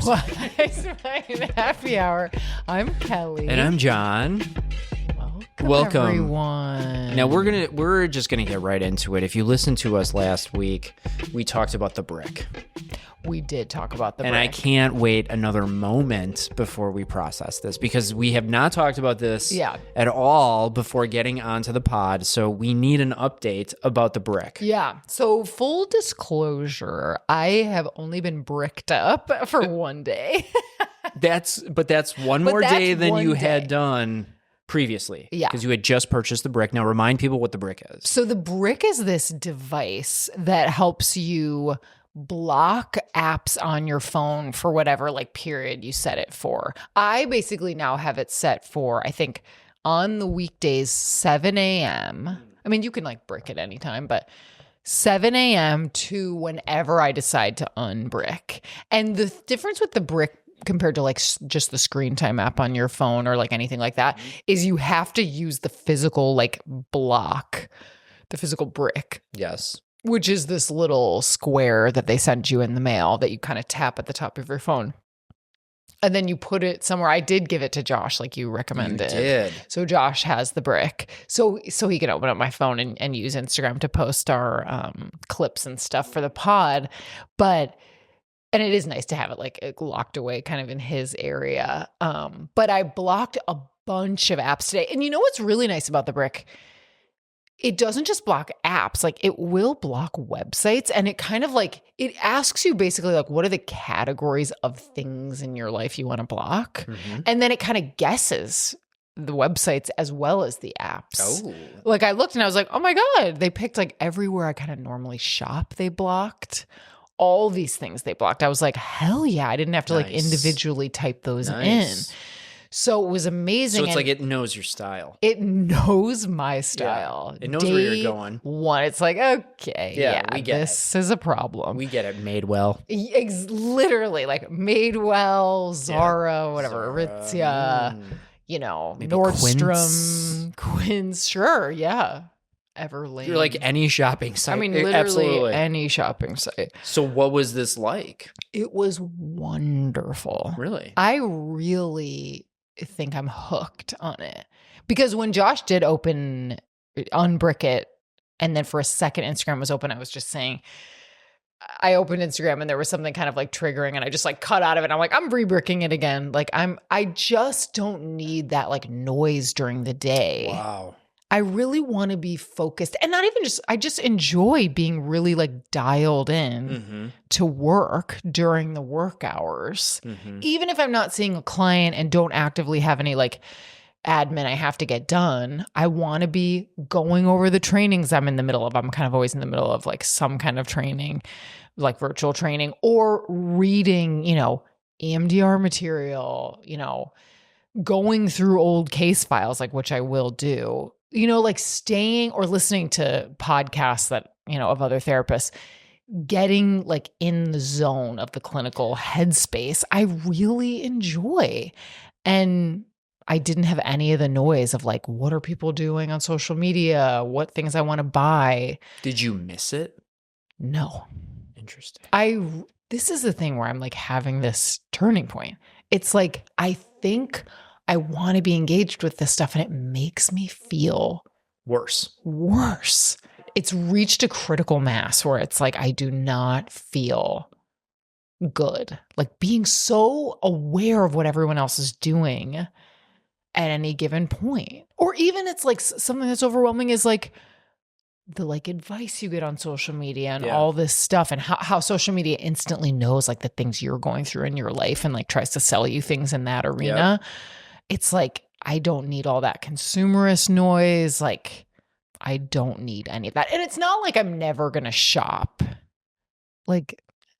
Wise Wine Happy Hour. I'm Kelly. And I'm John. Welcome, everyone. Now we're just gonna get right into it. If you listened to us last week, we talked about the brick. We did talk about the brick. And I can't wait another moment before we process this, because we have not talked about this at all before getting onto the pod. So we need an update about the brick. Yeah. So full disclosure, I have only been bricked up for one day. That's one more day than you had done previously. Yeah. Because you had just purchased the brick. Now remind people what the brick is. So the brick is this device that helps you block apps on your phone for whatever period you set it for. I basically now have it set for, I think, on the weekdays, 7 a.m. I mean, you can brick at any time, but 7 a.m. to whenever I decide to unbrick. And the difference with the brick compared to just the screen time app on your phone or anything like that is you have to use the physical block, the physical brick. Yes. Which is this little square that they send you in the mail that you kind of tap at the top of your phone. And then you put it somewhere. I did give it to Josh like you recommended. You did. So Josh has the brick. So he can open up my phone and use Instagram to post our clips and stuff for the pod. And it is nice to have it locked away kind of in his area. But I blocked a bunch of apps today. And you know what's really nice about the brick? It doesn't just block apps, it will block websites. And it kind of it asks you basically what are the categories of things in your life you want to block? Mm-hmm. And then it kind of guesses the websites as well as the apps. Oh. I looked and I was like, oh my God, they picked everywhere I kind of normally shop, they blocked. All these things they blocked. I was like, hell yeah, I didn't have to individually type those in. So it was amazing. So it's it knows your style. It knows my style. Yeah. It knows where you're going. One, it's okay, we get this is a problem. We get it. Madewell. Literally, Madewell, Zara, whatever, Aritzia, maybe Nordstrom, Quince, sure, yeah. Everlane. You're any shopping site. I mean, literally Absolutely. any shopping site. So what was this like? It was wonderful. Really? I really think I'm hooked on it. Because when Josh did unbrick it, and then for a second Instagram was open, I was just saying, I opened Instagram and there was something kind of triggering and I just cut out of it. I'm I'm re-bricking it again. I just don't need that noise during the day. Wow. I really want to be focused and not even I just enjoy being really dialed in to work during the work hours. Mm-hmm. Even if I'm not seeing a client and don't actively have any admin I have to get done, I want to be going over the trainings I'm in the middle of. I'm kind of always in the middle of some kind of training, virtual training, or reading, EMDR material, going through old case files, which I will do. Staying or listening to podcasts that, of other therapists, getting in the zone of the clinical headspace, I really enjoy. And I didn't have any of the noise of what are people doing on social media? What things I want to buy? Did you miss it? No. Interesting. This is the thing where I'm having this turning point. It's I think I want to be engaged with this stuff and it makes me feel worse. It's reached a critical mass where it's I do not feel good. Being so aware of what everyone else is doing at any given point. Or even it's something that's overwhelming is the advice you get on social media and all this stuff, and how social media instantly knows the things you're going through in your life and tries to sell you things in that arena. Yep. It's I don't need all that consumerist noise. I don't need any of that. And it's not I'm never going to shop.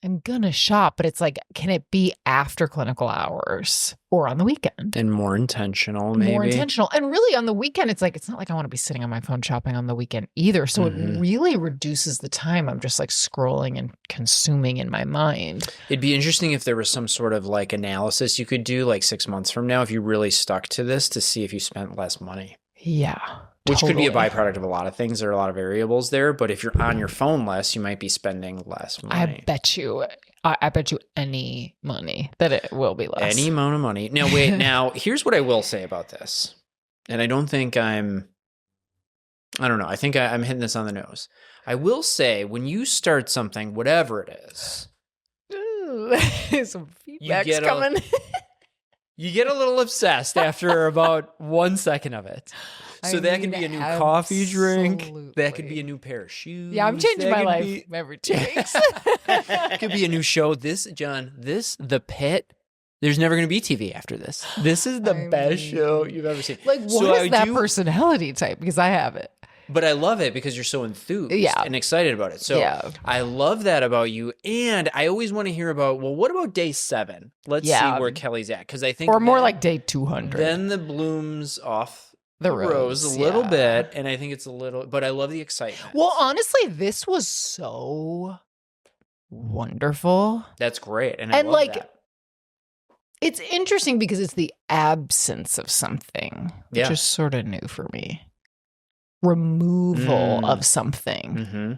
I'm going to shop, but it's can it be after clinical hours or on the weekend? And more intentional, maybe. More intentional. And really on the weekend, it's it's not I want to be sitting on my phone shopping on the weekend either. So it really reduces the time I'm just scrolling and consuming in my mind. It'd be interesting if there was some sort of analysis you could do 6 months from now if you really stuck to this to see if you spent less money. Yeah. Which could be a byproduct of a lot of things. There are a lot of variables there. But if you're on your phone less, you might be spending less money. I bet you. I bet you any money that it will be less. Any amount of money. Now, wait. Now, here's what I will say about this. And I don't think I don't know. I think I'm hitting this on the nose. I will say, when you start something, whatever it is. Ooh, some feedback's coming. You get a little obsessed after about 1 second of it. So that could be a new coffee drink. That could be a new pair of shoes. Yeah, I'm changing my life every 2 weeks. It could be a new show. The Pit. There's never going to be TV after this. This is the best show you've ever seen. Like, what is that personality type? Because I have it. But I love it because you're so enthused and excited about it. So I love that about you. And I always want to hear about, well, what about day 7? Let's see where Kelly's at. Because I think or more like day 200. Then the blooms off the rose a little bit. And I think it's a little, but I love the excitement. Well, honestly, this was so wonderful. That's great. And I love that. It's interesting because it's the absence of something, which is sort of new for me. Removal of something. Mm-hmm.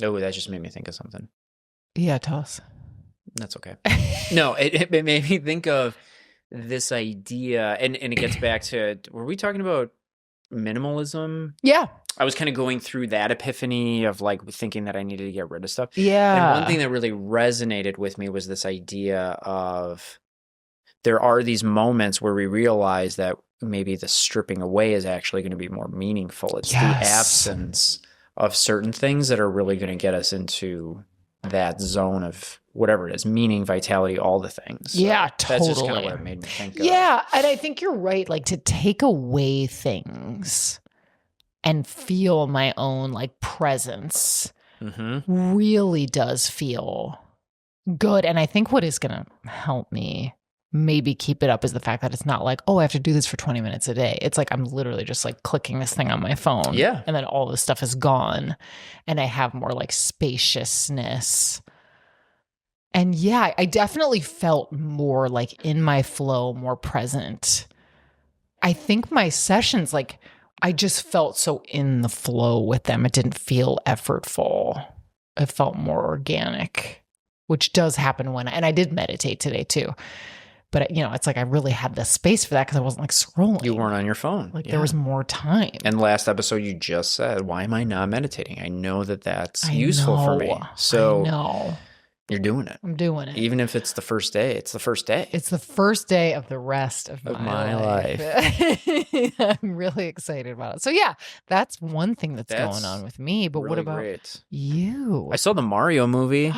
Oh, that just made me think of something. Yeah, tell us. That's okay. No, it made me think of this idea, and it gets back to, were we talking about minimalism? Yeah. I was kind of going through that epiphany of like thinking that I needed to get rid of stuff. Yeah. And one thing that really resonated with me was this idea of there are these moments where we realize that maybe the stripping away is actually going to be more meaningful. It's the absence of certain things that are really going to get us into that zone of whatever it is, meaning, vitality, all the things. So yeah, totally. That's just kind of what it made me think of. Yeah, and I think you're right. Like, to take away things and feel my own like presence really does feel good. And I think what is going to help me maybe keep it up is the fact that it's not like, oh, I have to do this for 20 minutes a day. It's like I'm literally just like clicking this thing on my phone. Yeah. And then all this stuff is gone. And I have more like spaciousness. And yeah, I definitely felt more like in my flow, more present. I think my sessions, like, I just felt so in the flow with them. It didn't feel effortful. It felt more organic, which does happen and I did meditate today too. But, it's like I really had the space for that because I wasn't like scrolling. You weren't on your phone. Like there was more time. And last episode you just said, why am I not meditating? I know that that's useful for me. So I know. You're doing it. I'm doing it. Even if it's the first day, it's the first day. It's the first day of the rest of my life. I'm really excited about it. So yeah, that's one thing that's going on with me. But what about you? I saw the Mario movie.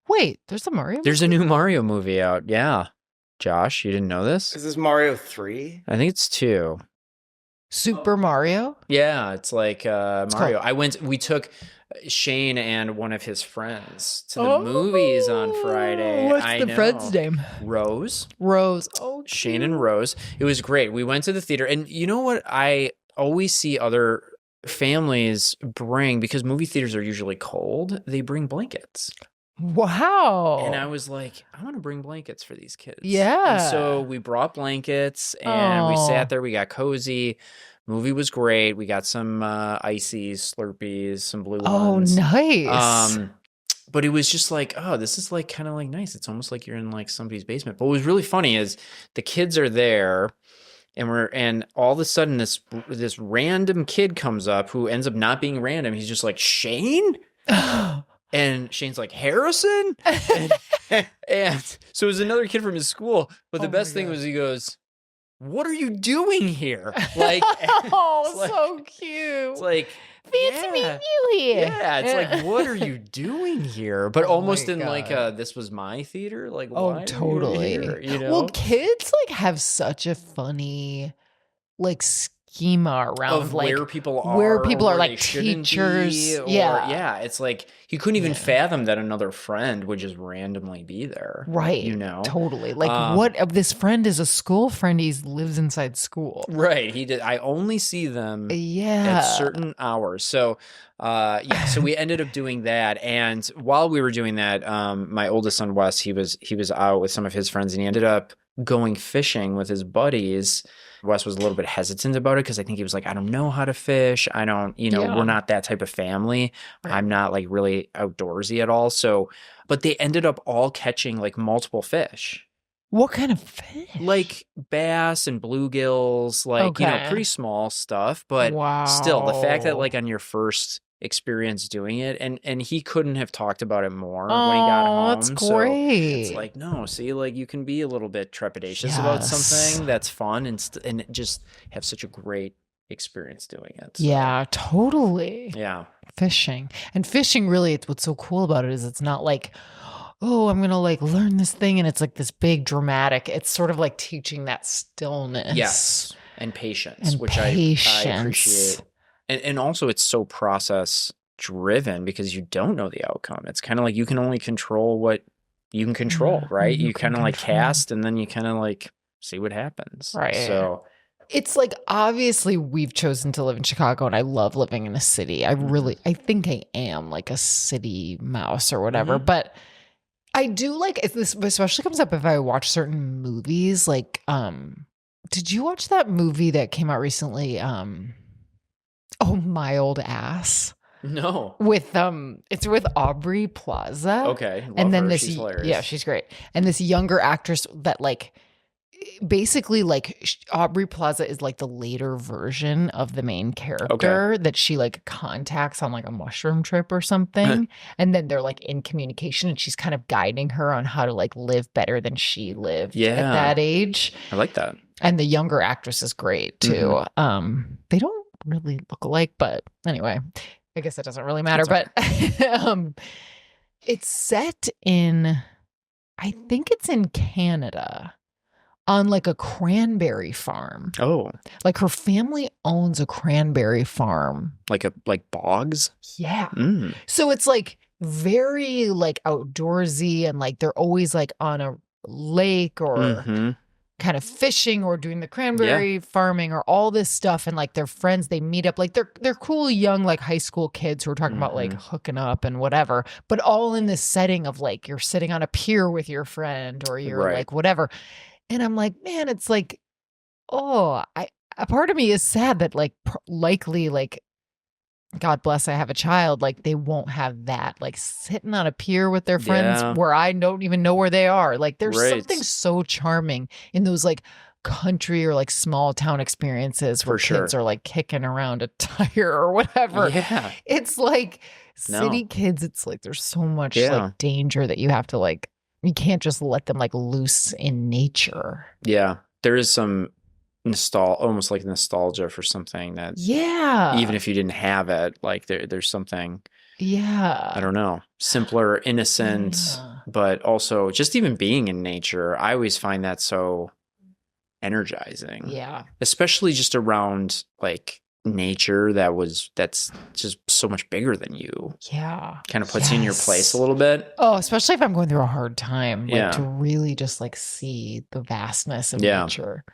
Wait, there's a Mario movie? There's a new Mario movie out. Yeah. Josh, you didn't know this? Is this Mario 3? I think it's 2. Super Mario? Yeah, it's like Mario. We took Shane and one of his friends to the movies on Friday. What's the friend's name? Rose. Oh, Shane and Rose. It was great. We went to the theater, and you know what I always see other families bring, because movie theaters are usually cold, they bring blankets. Wow. And I was like, I want to bring blankets for these kids. Yeah. And so we brought blankets and we sat there. We got cozy. Movie was great. We got some ices, Slurpees, some blue ones. Oh, nice. But it was just like, oh, this is like kind of like nice. It's almost like you're in like somebody's basement. But what was really funny is the kids are there, and all of a sudden this random kid comes up who ends up not being random. He's just like, Shane? And Shane's like, Harrison? and so it was another kid from his school. But the best thing was he goes, what are you doing here? Like, so cute. It's like, fancy meeting you here. Yeah, it's like, what are you doing here? But almost in like this was my theater. Like, why totally. Are you here, Well, kids like have such a funny like schema around of like where people are like teachers. Yeah, it's like you couldn't even fathom that another friend would just randomly be there. Right. You know? Totally. Like what of this friend is a school friend, he lives inside school. Right. He did. I only see them at certain hours. So so we ended up doing that. And while we were doing that, my oldest son Wes, he was out with some of his friends, and he ended up going fishing with his buddies. Wes was a little bit hesitant about it because I think he was like, I don't know how to fish. I don't, we're not that type of family. Right. I'm not like really outdoorsy at all. So, but they ended up all catching like multiple fish. What kind of fish? Like bass and bluegills, like, pretty small stuff. But still, the fact that like on your first experience doing it, and he couldn't have talked about it more when he got home. That's great. So it's like, no, see, like you can be a little bit trepidatious about something that's fun and just have such a great experience doing it. So. Yeah, totally. Yeah. Fishing really, it's what's so cool about it is it's not like, oh, I'm going to like learn this thing. And it's like this big dramatic, it's sort of like teaching that stillness. Yes. And patience, which I appreciate. And also it's so process driven because you don't know the outcome. It's kind of like you can only control what you can control, right? You kind of like cast and then you kind of like see what happens. Right. So it's like, obviously we've chosen to live in Chicago and I love living in a city. I think I am like a city mouse or whatever, but I do like, this especially comes up if I watch certain movies. Like, did you watch that movie that came out recently? Oh, My Old Ass. No. With it's with Aubrey Plaza. Okay. And then she's hilarious. Yeah, she's great. And this younger actress that like basically like Aubrey Plaza is like the later version of the main character that she like contacts on like a mushroom trip or something. And then they're like in communication and she's kind of guiding her on how to like live better than she lived at that age. I like that. And the younger actress is great too. They don't really look alike, but anyway, I guess it doesn't really matter. But it's set in, I think it's in Canada on like a cranberry farm. Oh. Like her family owns a cranberry farm. Like bogs? Yeah. So it's like very like outdoorsy and like they're always like on a lake or kind of fishing or doing the cranberry farming or all this stuff. And like their friends, they meet up, like they're cool young like high school kids who are talking about like hooking up and whatever, but all in this setting of like you're sitting on a pier with your friend or you're like whatever. And I'm like, man, it's like, a part of me is sad that like likely like, God bless, I have a child, like they won't have that, like sitting on a pier with their friends where I don't even know where they are. Like there's something so charming in those like country or like small town experiences where kids are like kicking around a tire or whatever. Yeah. It's like city kids, it's like there's so much like danger that you have to like, you can't just let them like loose in nature. Yeah. There is some almost like nostalgia for something that even if you didn't have it, like there's something I don't know, simpler, innocent, but also just even being in nature, I always find that so energizing, especially just around like nature that's just so much bigger than you, kind of puts you in your place a little bit. Especially if I'm going through a hard time, like to really just like see the vastness of nature.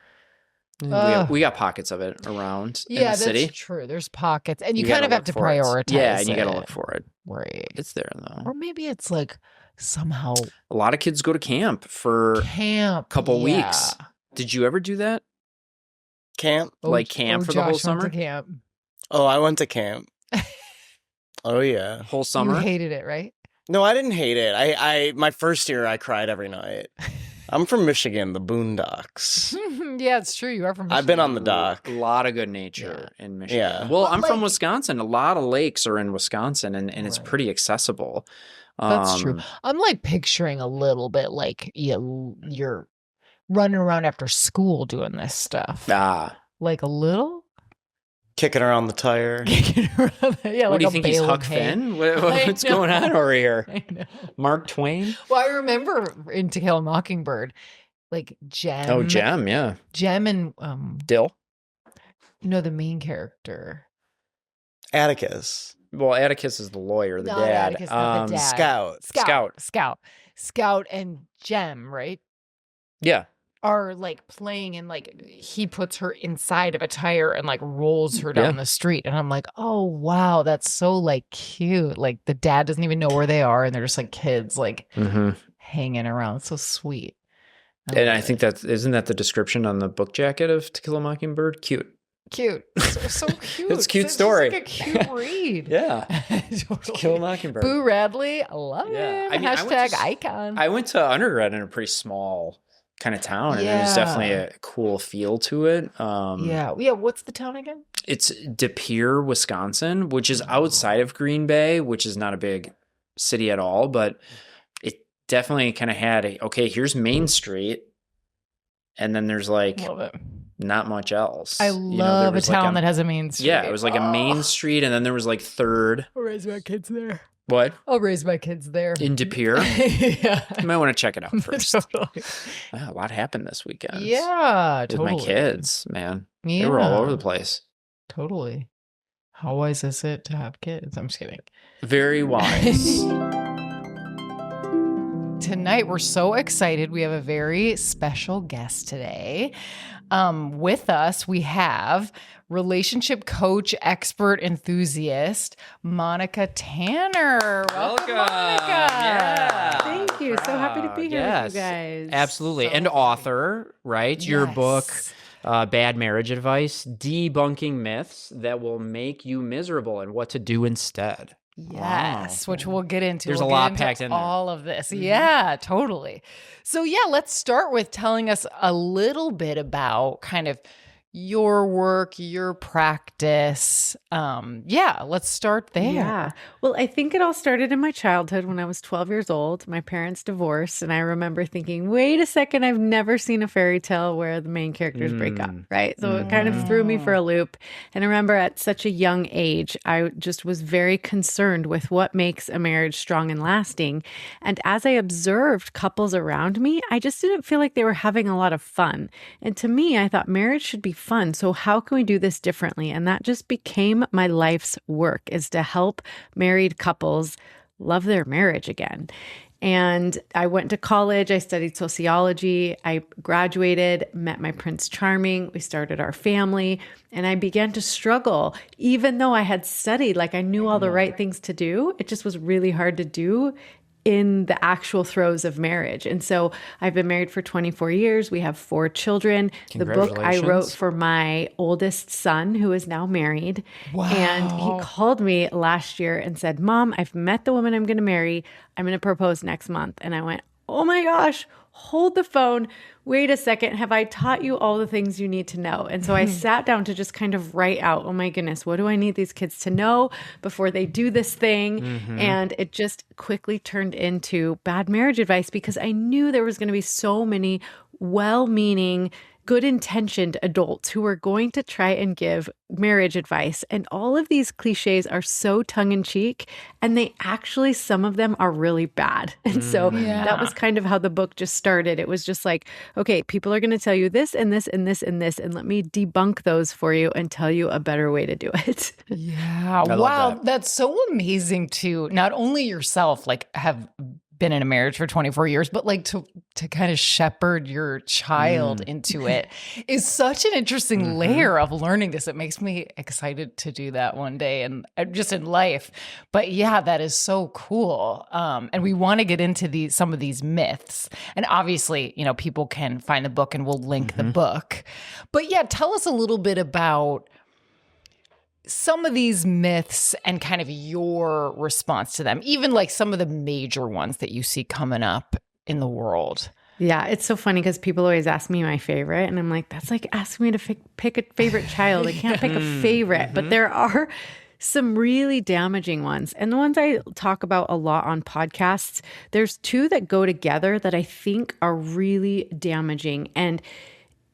We got pockets of it around in the city. That's true. There's pockets, and you kind of have to prioritize. Yeah, and you got to look for it. Right, it's there though. Or maybe it's like somehow a lot of kids go to camp for a couple weeks. Did you ever do that? Camp, like camp for the whole summer? Went to camp. Oh, I went to camp. Oh yeah, whole summer. You hated it, right? No, I didn't hate it. I my first year I cried every night. I'm from Michigan, the boondocks. Yeah, it's true. You are from Michigan. I've been on the dock. A lot of good nature in Michigan. Yeah. Well, I'm from Wisconsin. A lot of lakes are in Wisconsin, and it's pretty accessible. That's true. I'm like picturing a little bit like you're running around after school doing this stuff. Like a little? Kicking around the tire. What like do you think he's Huck Finn? What's going on over here? I know. Mark Twain? Well, I remember in To Kill a Mockingbird, like Jem. Oh, Jem, yeah. Jem and Dill? No, the main character. Atticus. Well, Atticus is the lawyer, the dad. Atticus, not the dad. Scout and Jem, right? Yeah. Are like playing and like he puts her inside of a tire and like rolls her down the street. And I'm like, oh, wow, that's so like cute. Like the dad doesn't even know where they are and they're just like kids like hanging around. It's so sweet. And I think isn't that the description on the book jacket of To Kill a Mockingbird? Cute. Cute. So cute. It's a cute It's story. just like a cute read. Yeah. Totally. To Kill a Mockingbird. Boo Radley. I love it. I mean, Hashtag icon. I went to undergrad in a pretty small kind of town, and there's definitely a cool feel to it. Yeah. What's the town again? It's De Pere, Wisconsin, which is outside of Green Bay, which is not a big city at all, but it definitely kind of had here's Main Street, and then there's like Love it. not much else. I love a town that has a main street. Yeah, it was like a main street, and then there was like Third. I'll raise my kids there. What? I'll raise my kids there. In De Pere? Yeah. You might want to check it out first. Totally. Wow, a lot happened this weekend. Yeah, with totally. my kids, man. Yeah. They were all over the place. Totally. How wise is it to have kids? I'm just kidding. Very wise. Tonight, we're so excited. We have a very special guest today. With us, we have relationship coach, expert, enthusiast, Monica Tanner. Welcome. Monica. Yeah. Thank you. So happy to be here with you guys. Absolutely. So and author, right? Your book, Bad Marriage Advice, Debunking Myths That Will Make You Miserable and What to Do Instead. Yes, which we'll get into. There's we'll a lot get into packed in there. all of this. Mm-hmm. Yeah, totally. So let's start with telling us a little bit about kind of your work, your practice. Let's start there. Yeah. Well, I think it all started in my childhood when I was 12 years old. My parents divorced, and I remember thinking, wait a second, I've never seen a fairy tale where the main characters break up, right? So it kind of threw me for a loop. And I remember at such a young age, I just was very concerned with what makes a marriage strong and lasting. And as I observed couples around me, I just didn't feel like they were having a lot of fun. And to me, I thought marriage should be fun. So how can we do this differently? And that just became my life's work, is to help married couples love their marriage again. And I went to college. I studied sociology. I graduated, met my Prince Charming. We started our family, and I began to struggle. Even though I had studied, like I knew all the right things to do, it just was really hard to do in the actual throes of marriage. And so I've been married for 24 years. We have 4 children. The book I wrote for my oldest son, who is now married. Wow. And he called me last year and said, Mom, I've met the woman I'm going to marry. I'm going to propose next month. And I went, oh my gosh, hold the phone. Wait a second. Have I taught you all the things you need to know? And so I sat down to just kind of write out, oh my goodness, what do I need these kids to know before they do this thing? And it just quickly turned into Bad Marriage Advice, because I knew there was going to be so many well-meaning, good-intentioned adults who were going to try and give marriage advice. And all of these cliches are so tongue-in-cheek, and they actually, some of them are really bad. And so that was kind of how the book just started. It was just like, okay, people are going to tell you this and this and this and this, and let me debunk those for you and tell you a better way to do it. Yeah. I love Wow. that. That's so amazing to not only yourself, like have been in a marriage for 24 years, but like to kind of shepherd your child into it is such an interesting layer of learning this. It makes me excited to do that one day and just in life. But yeah, that is so cool. And we want to get into some of these myths. And obviously, people can find the book and we'll link the book. But yeah, tell us a little bit about some of these myths and kind of your response to them, even like some of the major ones that you see coming up in the world. Yeah, it's so funny because people always ask me my favorite, and I'm like, that's like asking me to pick a favorite child. I can't pick a favorite, but there are some really damaging ones. And the ones I talk about a lot on podcasts, there's 2 that go together that I think are really damaging. And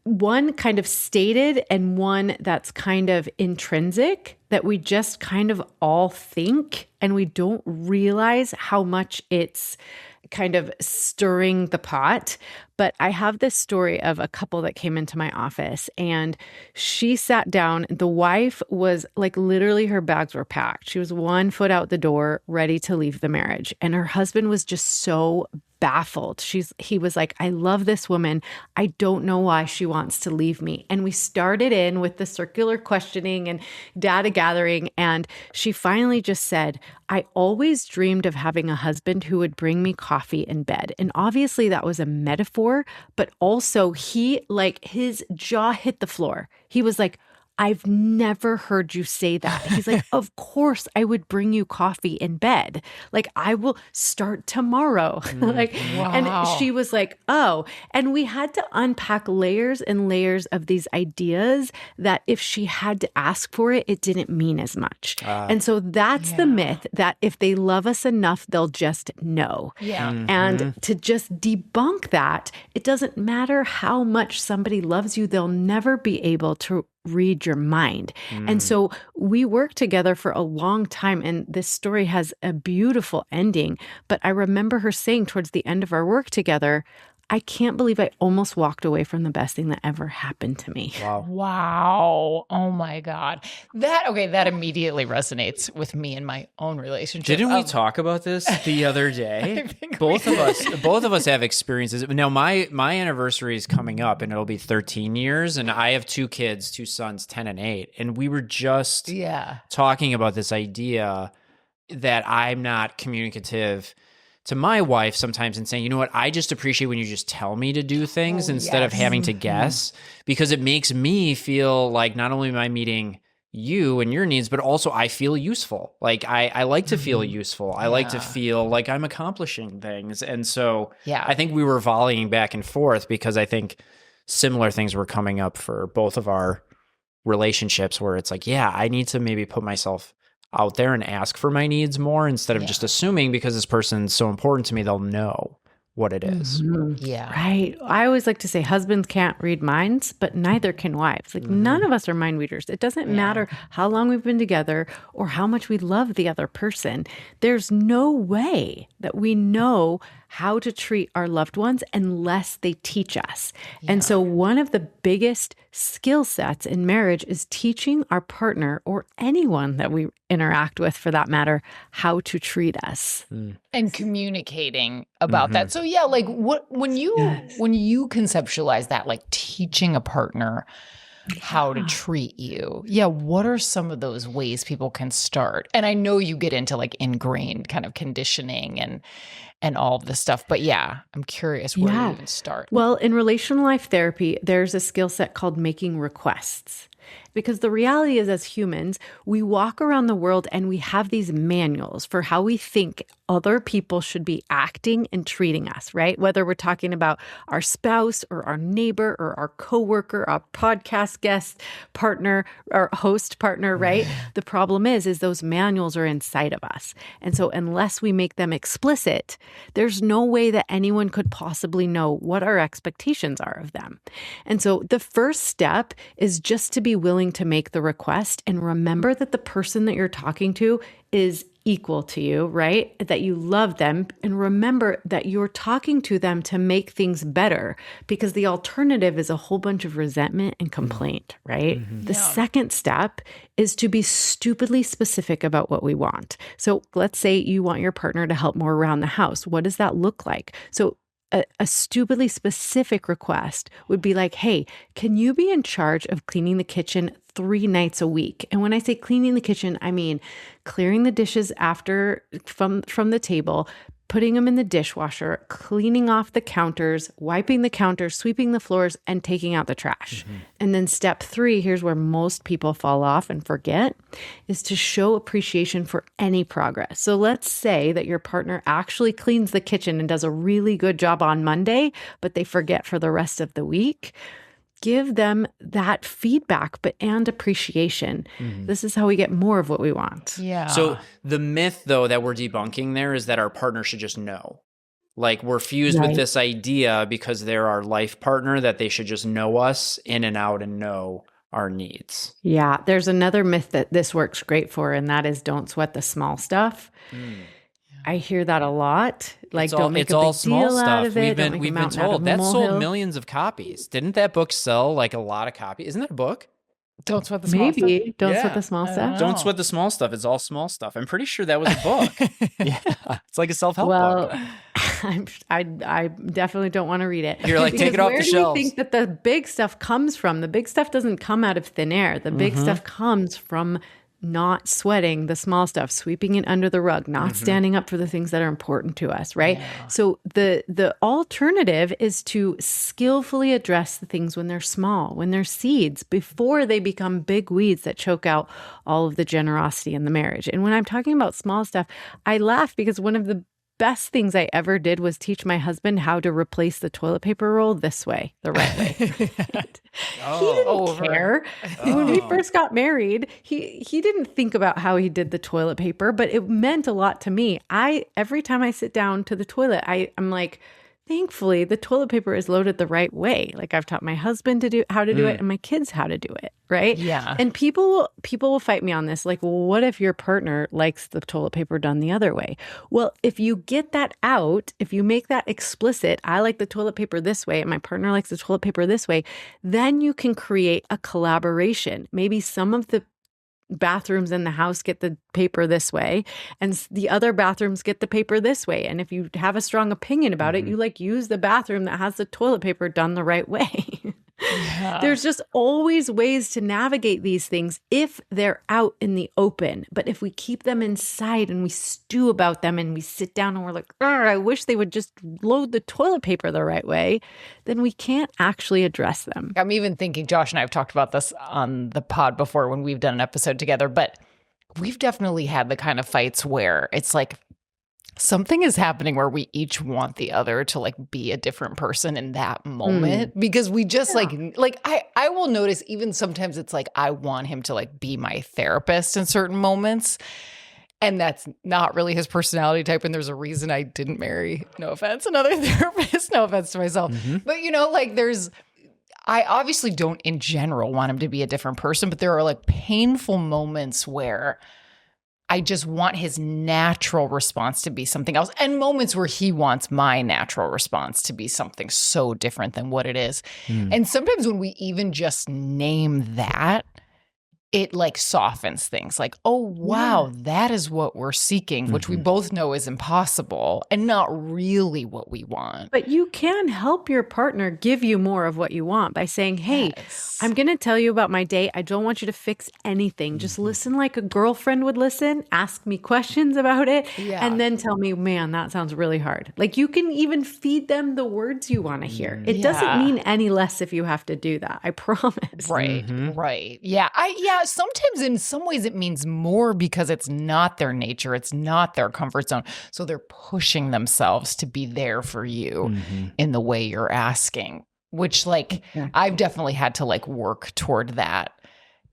one kind of stated and one that's kind of intrinsic, that we just kind of all think and we don't realize how much it's kind of stirring the pot. But I have this story of a couple that came into my office, and she sat down. The wife was like, literally her bags were packed. She was 1 foot out the door, ready to leave the marriage. And her husband was just so baffled. He was like, I love this woman. I don't know why she wants to leave me. And we started in with the circular questioning and data gathering. And she finally just said, I always dreamed of having a husband who would bring me coffee in bed. And obviously that was a metaphor, but also his jaw hit the floor. He was like, I've never heard you say that. He's like, of course I would bring you coffee in bed. Like, I will start tomorrow. Wow. And she was like, oh, and we had to unpack layers and layers of these ideas that if she had to ask for it, it didn't mean as much. And so that's the myth that if they love us enough, they'll just know. Yeah. And to just debunk that, it doesn't matter how much somebody loves you, they'll never be able to read your mind. And so we worked together for a long time, and this story has a beautiful ending. But I remember her saying towards the end of our work together, I can't believe I almost walked away from the best thing that ever happened to me. Wow. Oh my God. That immediately resonates with me in my own relationship. Didn't we talk about this the other day? Both of us have experiences. Now my anniversary is coming up and it'll be 13 years, and I have 2 kids, 2 sons, 10 and 8. And we were just talking about this idea that I'm not communicative to my wife sometimes and saying, you know what, I just appreciate when you just tell me to do things instead of having to guess, because it makes me feel like not only am I meeting you and your needs, but also I feel useful. Like I like to feel useful. I like to feel like I'm accomplishing things. And so I think we were volleying back and forth because I think similar things were coming up for both of our relationships where it's like, I need to maybe put myself out there and ask for my needs more instead of just assuming because this person's so important to me, they'll know what it is. Yeah. Right. I always like to say husbands can't read minds, but neither can wives. Like none of us are mind readers. It doesn't matter how long we've been together or how much we love the other person. There's no way that we know how to treat our loved ones unless they teach us. And so one of the biggest skill sets in marriage is teaching our partner or anyone that we interact with, for that matter, how to treat us. And communicating about that. So like when you conceptualize that, like teaching a partner how to treat you. What are some of those ways people can start? And I know you get into like ingrained kind of conditioning and all of this stuff, but I'm curious where you even start. Well, in relational life therapy, there's a skill set called making requests. Because the reality is, as humans, we walk around the world and we have these manuals for how we think other people should be acting and treating us, right? Whether we're talking about our spouse or our neighbor or our coworker, our podcast guest partner or host partner, right? The problem is those manuals are inside of us. And so unless we make them explicit, there's no way that anyone could possibly know what our expectations are of them. And so the first step is just to be willing to make the request and remember that the person that you're talking to is equal to you, right? That you love them, and remember that you're talking to them to make things better, because the alternative is a whole bunch of resentment and complaint, right? The second step is to be stupidly specific about what we want. So let's say you want your partner to help more around the house. What does that look like? So a stupidly specific request would be like, hey, can you be in charge of cleaning the kitchen 3 nights a week? And when I say cleaning the kitchen, I mean clearing the dishes after from the table, putting them in the dishwasher, cleaning off the counters, wiping the counters, sweeping the floors, and taking out the trash. And then step 3, here's where most people fall off and forget, is to show appreciation for any progress. So let's say that your partner actually cleans the kitchen and does a really good job on Monday, but they forget for the rest of the week. Give them that feedback, and appreciation. This is how we get more of what we want. Yeah. So the myth, though, that we're debunking there is that our partner should just know. Like, we're fused with this idea because they're our life partner that they should just know us in and out and know our needs. Yeah. There's another myth that this works great for, and that is don't sweat the small stuff. I hear that a lot. Like, don't make a big deal out of it. We've been told that sold millions of copies. Didn't that book sell like a lot of copies? Isn't that a book? Don't sweat the small stuff. Maybe. Don't sweat the small stuff. Don't sweat the small stuff. It's all small stuff. I'm pretty sure that was a book. It's like a self-help book. I definitely don't want to read it. You're like, take it off the Where do shelves. we think that the big stuff comes from? The big stuff doesn't come out of thin air. The big stuff comes from not sweating the small stuff, sweeping it under the rug, not standing up for the things that are important to us, right? Yeah. So the alternative is to skillfully address the things when they're small, when they're seeds, before they become big weeds that choke out all of the generosity in the marriage. And when I'm talking about small stuff, I laugh because one of the best things I ever did was teach my husband how to replace the toilet paper roll this way, the right way. He didn't care. When we first got married, he didn't think about how he did the toilet paper, but it meant a lot to me. Every time I sit down to the toilet, I'm like, thankfully, the toilet paper is loaded the right way. Like I've taught my husband how to do it and my kids how to do it, right? Yeah. And people will fight me on this. Like, well, what if your partner likes the toilet paper done the other way? Well, if you get that out, if you make that explicit, I like the toilet paper this way and my partner likes the toilet paper this way, then you can create a collaboration. Maybe some of the bathrooms in the house get the paper this way and the other bathrooms get the paper this way. And if you have a strong opinion about it, you use the bathroom that has the toilet paper done the right way. Yeah. There's just always ways to navigate these things if they're out in the open. But if we keep them inside and we stew about them and we sit down and we're like, I wish they would just load the toilet paper the right way, then we can't actually address them. I'm even thinking, Josh and I have talked about this on the pod before when we've done an episode together, but we've definitely had the kind of fights where it's like, something is happening where we each want the other to like be a different person in that moment because we just like I will notice even sometimes it's like I want him to like be my therapist in certain moments. And that's not really his personality type. And there's a reason I didn't marry, no offense, another therapist, no offense to myself. But like I obviously don't in general want him to be a different person, but there are like painful moments where I just want his natural response to be something else, and moments where he wants my natural response to be something so different than what it is. And sometimes when we even just name that, it like softens things like, oh, wow, that is what we're seeking, which we both know is impossible and not really what we want. But you can help your partner give you more of what you want by saying, hey, I'm going to tell you about my day. I don't want you to fix anything. Just listen like a girlfriend would listen, ask me questions about it, and then tell me, man, that sounds really hard. Like you can even feed them the words you want to hear. It doesn't mean any less if you have to do that. I promise. Right. Right. Yeah. Sometimes in some ways it means more because it's not their nature. It's not their comfort zone. So they're pushing themselves to be there for you in the way you're asking, which like I've definitely had to like work toward that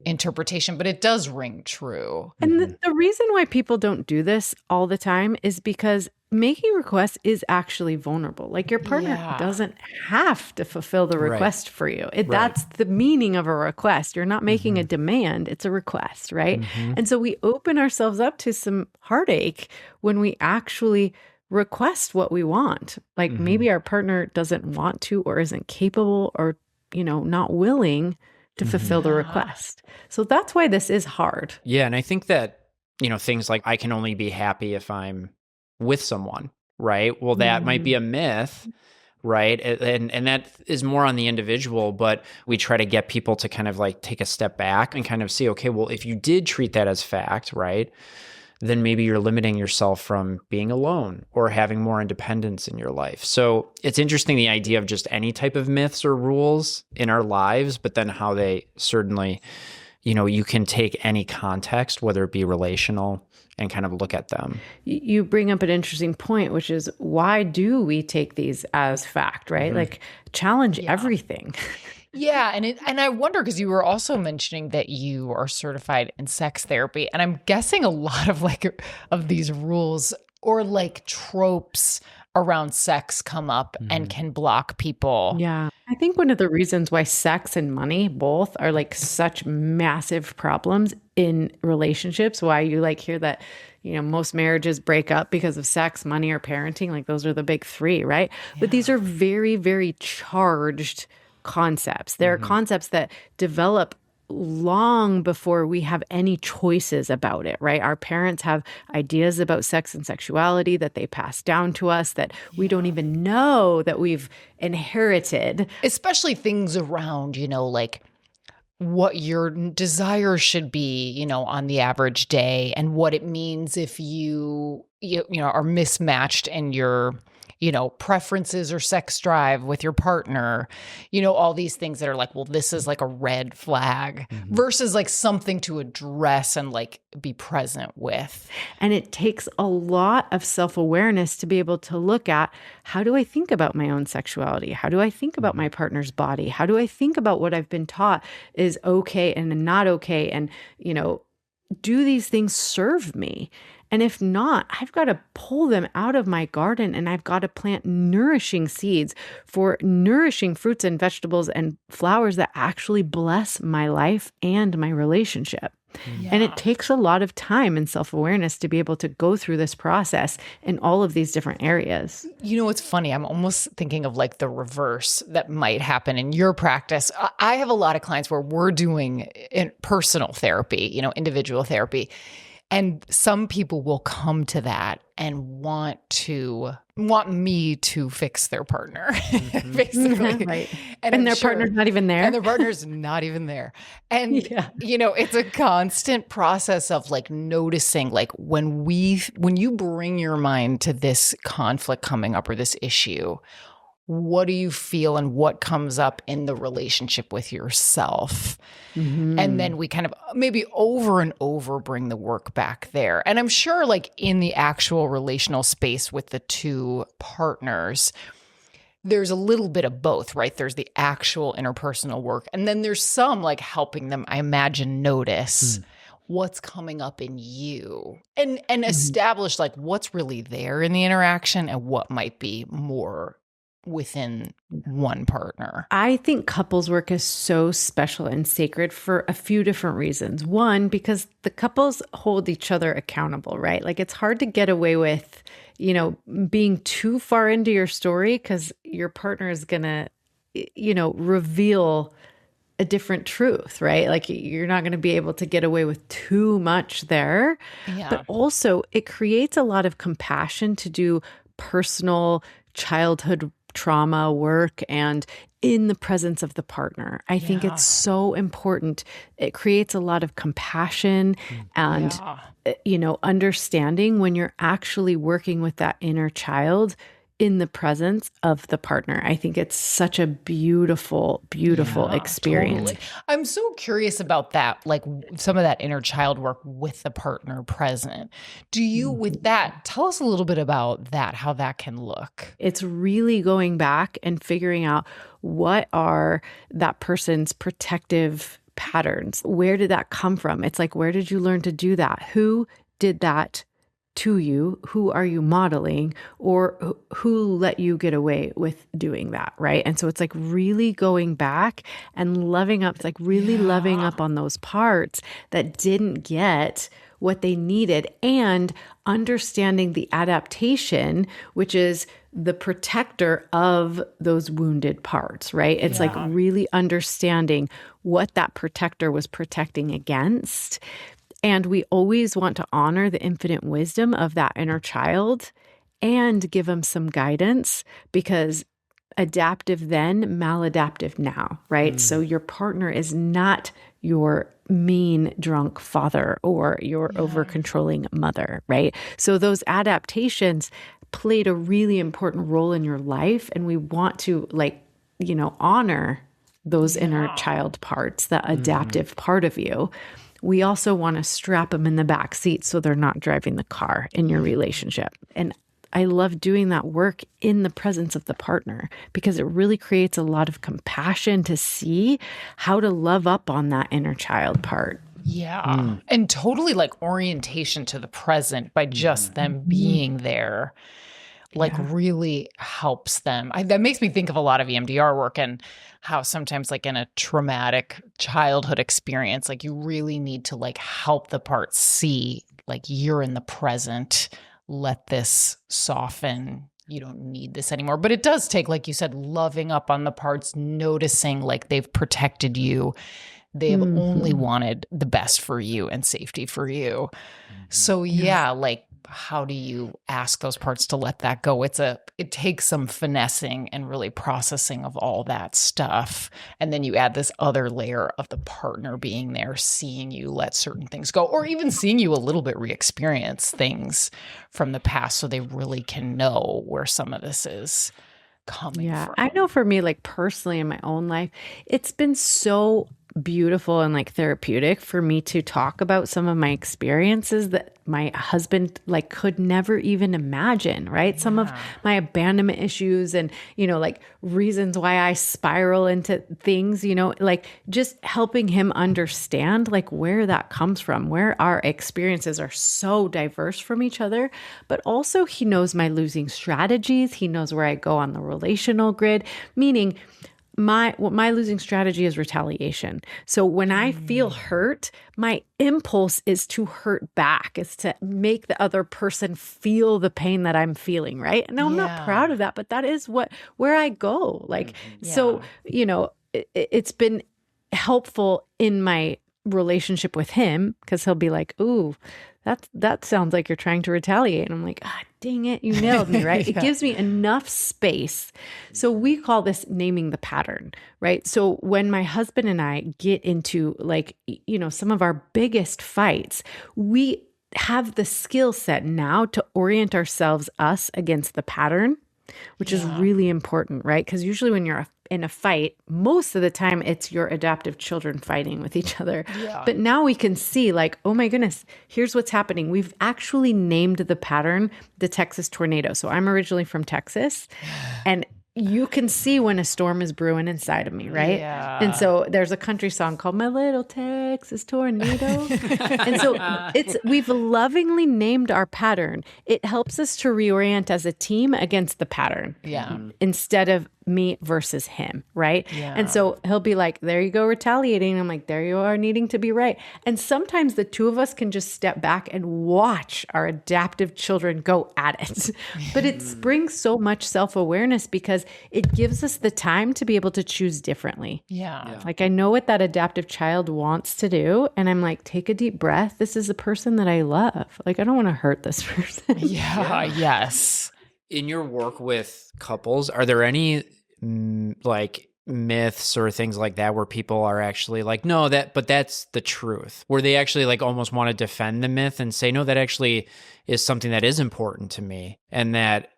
interpretation, but it does ring true. And the reason why people don't do this all the time is because making requests is actually vulnerable. Like your partner doesn't have to fulfill the request for you. That's the meaning of a request. You're not making a demand. It's a request, right? And so we open ourselves up to some heartache when we actually request what we want. Like maybe our partner doesn't want to or isn't capable or, not willing to fulfill the request. So that's why this is hard. Yeah. And I think that, things like I can only be happy if I'm with someone, right? Well, that might be a myth, right? And that is more on the individual, but we try to get people to kind of like take a step back and kind of see, okay, well, if you did treat that as fact, right, then maybe you're limiting yourself from being alone or having more independence in your life. So it's interesting, the idea of just any type of myths or rules in our lives, but then how they certainly, you can take any context, whether it be relational, and kind of look at them. You bring up an interesting point, which is why do we take these as fact, right? Like challenge everything. Yeah. And I wonder, because you were also mentioning that you are certified in sex therapy. And I'm guessing a lot of these rules or like tropes around sex come up and can block people. Yeah. I think one of the reasons why sex and money both are like such massive problems in relationships, why you like hear that, most marriages break up because of sex, money, or parenting. Like those are the big three, right? Yeah. But these are very, very charged concepts. They're concepts that develop long before we have any choices about it, right? Our parents have ideas about sex and sexuality that they pass down to us that we don't even know that we've inherited. Especially things around, like what your desire should be, on the average day, and what it means if you are mismatched in your, preferences or sex drive with your partner, all these things that are like, well, this is like a red flag versus like something to address and like be present with. And it takes a lot of self-awareness to be able to look at, how do I think about my own sexuality? How do I think about my partner's body? How do I think about what I've been taught is okay and not okay? And, do these things serve me? And if not, I've got to pull them out of my garden, and I've got to plant nourishing seeds for nourishing fruits and vegetables and flowers that actually bless my life and my relationship. Yeah. And it takes a lot of time and self-awareness to be able to go through this process in all of these different areas. It's funny. I'm almost thinking of like the reverse that might happen in your practice. I have a lot of clients where we're doing personal therapy, individual therapy. And some people will come to that and want me to fix their partner, basically. Right. And their partner's not even there. And their partner's not even there. And, it's a constant process of like noticing, like when you bring your mind to this conflict coming up or this issue, what do you feel and what comes up in the relationship with yourself? And then we kind of maybe over and over bring the work back there. And I'm sure like in the actual relational space with the two partners, there's a little bit of both, right? There's the actual interpersonal work. And then there's some like helping them, I imagine, notice what's coming up in you and establish like what's really there in the interaction and what might be more within one partner. I think couples work is so special and sacred for a few different reasons. One, because the couples hold each other accountable, right? Like it's hard to get away with, being too far into your story because your partner is going to, reveal a different truth, right? Like you're not going to be able to get away with too much there. Yeah. But also it creates a lot of compassion to do personal childhood trauma work and in the presence of the partner. I think it's so important. It creates a lot of compassion and, understanding when you're actually working with that inner child in the presence of the partner. I think it's such a beautiful, beautiful experience. Totally. I'm so curious about that, like some of that inner child work with the partner present. Do you, with that, tell us a little bit about that, how that can look? It's really going back and figuring out what are that person's protective patterns. Where did that come from? It's like, where did you learn to do that? Who did that to you? Who are you modeling, or who let you get away with doing that? Right. And so it's like really going back and loving up, it's like really loving up on those parts that didn't get what they needed and understanding the adaptation, which is the protector of those wounded parts, right? It's like really understanding what that protector was protecting against. And we always want to honor the infinite wisdom of that inner child and give them some guidance, because adaptive then, maladaptive now, right? So your partner is not your mean drunk father or your over-controlling mother, right? So those adaptations played a really important role in your life, and we want to honor those inner child parts, the adaptive part of you. We also want to strap them in the back seat so they're not driving the car in your relationship. And I love doing that work in the presence of the partner because it really creates a lot of compassion to see how to love up on that inner child part. Yeah. And totally like orientation to the present by just them being there, really helps them. That makes me think of a lot of EMDR work and how sometimes like in a traumatic childhood experience, like you really need to like help the part see like you're in the present, let this soften. You don't need this anymore. But it does take, like you said, loving up on the parts, noticing like they've protected you, They have only wanted the best for you and safety for you. So like, how do you ask those parts to let that go? It takes some finessing and really processing of all that stuff. And then you add this other layer of the partner being there, seeing you let certain things go, or even seeing you a little bit re-experience things from the past so they really can know where some of this is coming from. I know for me, like personally in my own life, it's been so beautiful and like therapeutic for me to talk about some of my experiences that my husband like could never even imagine, right? Some of my abandonment issues and, like reasons why I spiral into things, like just helping him understand like where that comes from, where our experiences are so diverse from each other, but also he knows my losing strategies. He knows where I go on the relational grid, meaning my losing strategy is retaliation. So when I feel hurt, my impulse is to hurt back, is to make the other person feel the pain that I'm feeling, right? And I'm not proud of that, but that is where I go. Like, so, it's been helpful in my relationship with him because he'll be like, ooh, that sounds like you're trying to retaliate. And I'm like, dang it, you nailed me, right? It gives me enough space. So we call this naming the pattern, right? So when my husband and I get into like, some of our biggest fights, we have the skill set now to orient us against the pattern, which is really important, right? Because usually when you're in a fight, most of the time it's your adoptive children fighting with each other. Yeah. But now we can see like, oh my goodness, here's what's happening. We've actually named the pattern the Texas tornado. So I'm originally from Texas, and you can see when a storm is brewing inside of me, right? Yeah. And so there's a country song called My Little Texas Tornado. And so we've lovingly named our pattern. It helps us to reorient as a team against the pattern. Yeah. Instead of me versus him, right? Yeah. And so he'll be like, there you go, retaliating. I'm like, there you are, needing to be right. And sometimes the two of us can just step back and watch our adaptive children go at it. But it brings so much self-awareness because it gives us the time to be able to choose differently. Yeah. Like I know what that adaptive child wants to do. And I'm like, take a deep breath. This is the person that I love. Like, I don't want to hurt this person. Yes. In your work with couples, are there any like myths or things like that where people are actually like, no, but that's the truth, where they actually like almost want to defend the myth and say, no, that actually is something that is important to me and that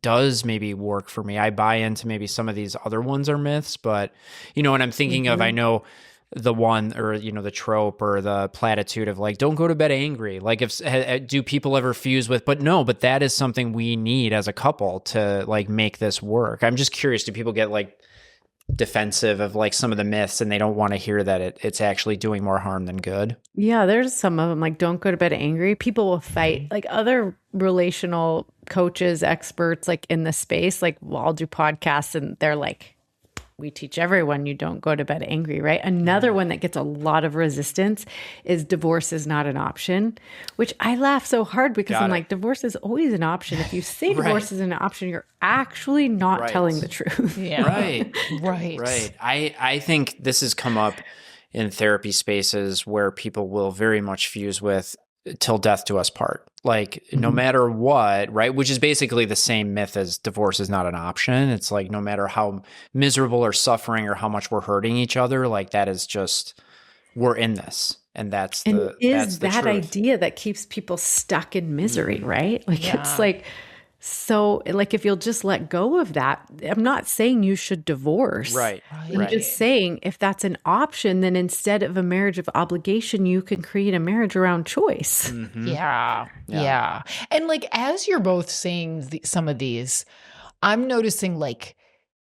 does maybe work for me. I buy into maybe some of these other ones are myths, but and I'm thinking of, I know the one or, the trope or the platitude of like, don't go to bed angry. Like do people ever fuse with, but that is something we need as a couple to like make this work. I'm just curious, do people get like defensive of like some of the myths and they don't want to hear that it's actually doing more harm than good? Yeah, there's some of them like, don't go to bed angry. People will fight. Like other relational coaches, experts like in the space, like I'll do podcasts and they're like, we teach everyone you don't go to bed angry, right? Another one that gets a lot of resistance is divorce is not an option, which I laugh so hard because I'm like, divorce is always an option. If you say divorce is an option, you're actually not telling the truth. Yeah. Right. I think this has come up in therapy spaces where people will very much fuse with till death do us part. Like no matter what, right? Which is basically the same myth as divorce is not an option. It's like no matter how miserable or suffering or how much we're hurting each other, like that is just, we're in this. And that's the that idea that keeps people stuck in misery, right? Like it's like, so like if you'll just let go of that, I'm not saying you should divorce. Right. I'm just saying if that's an option, then instead of a marriage of obligation, you can create a marriage around choice. Mm-hmm. Yeah. And like as you're both saying some of these, I'm noticing like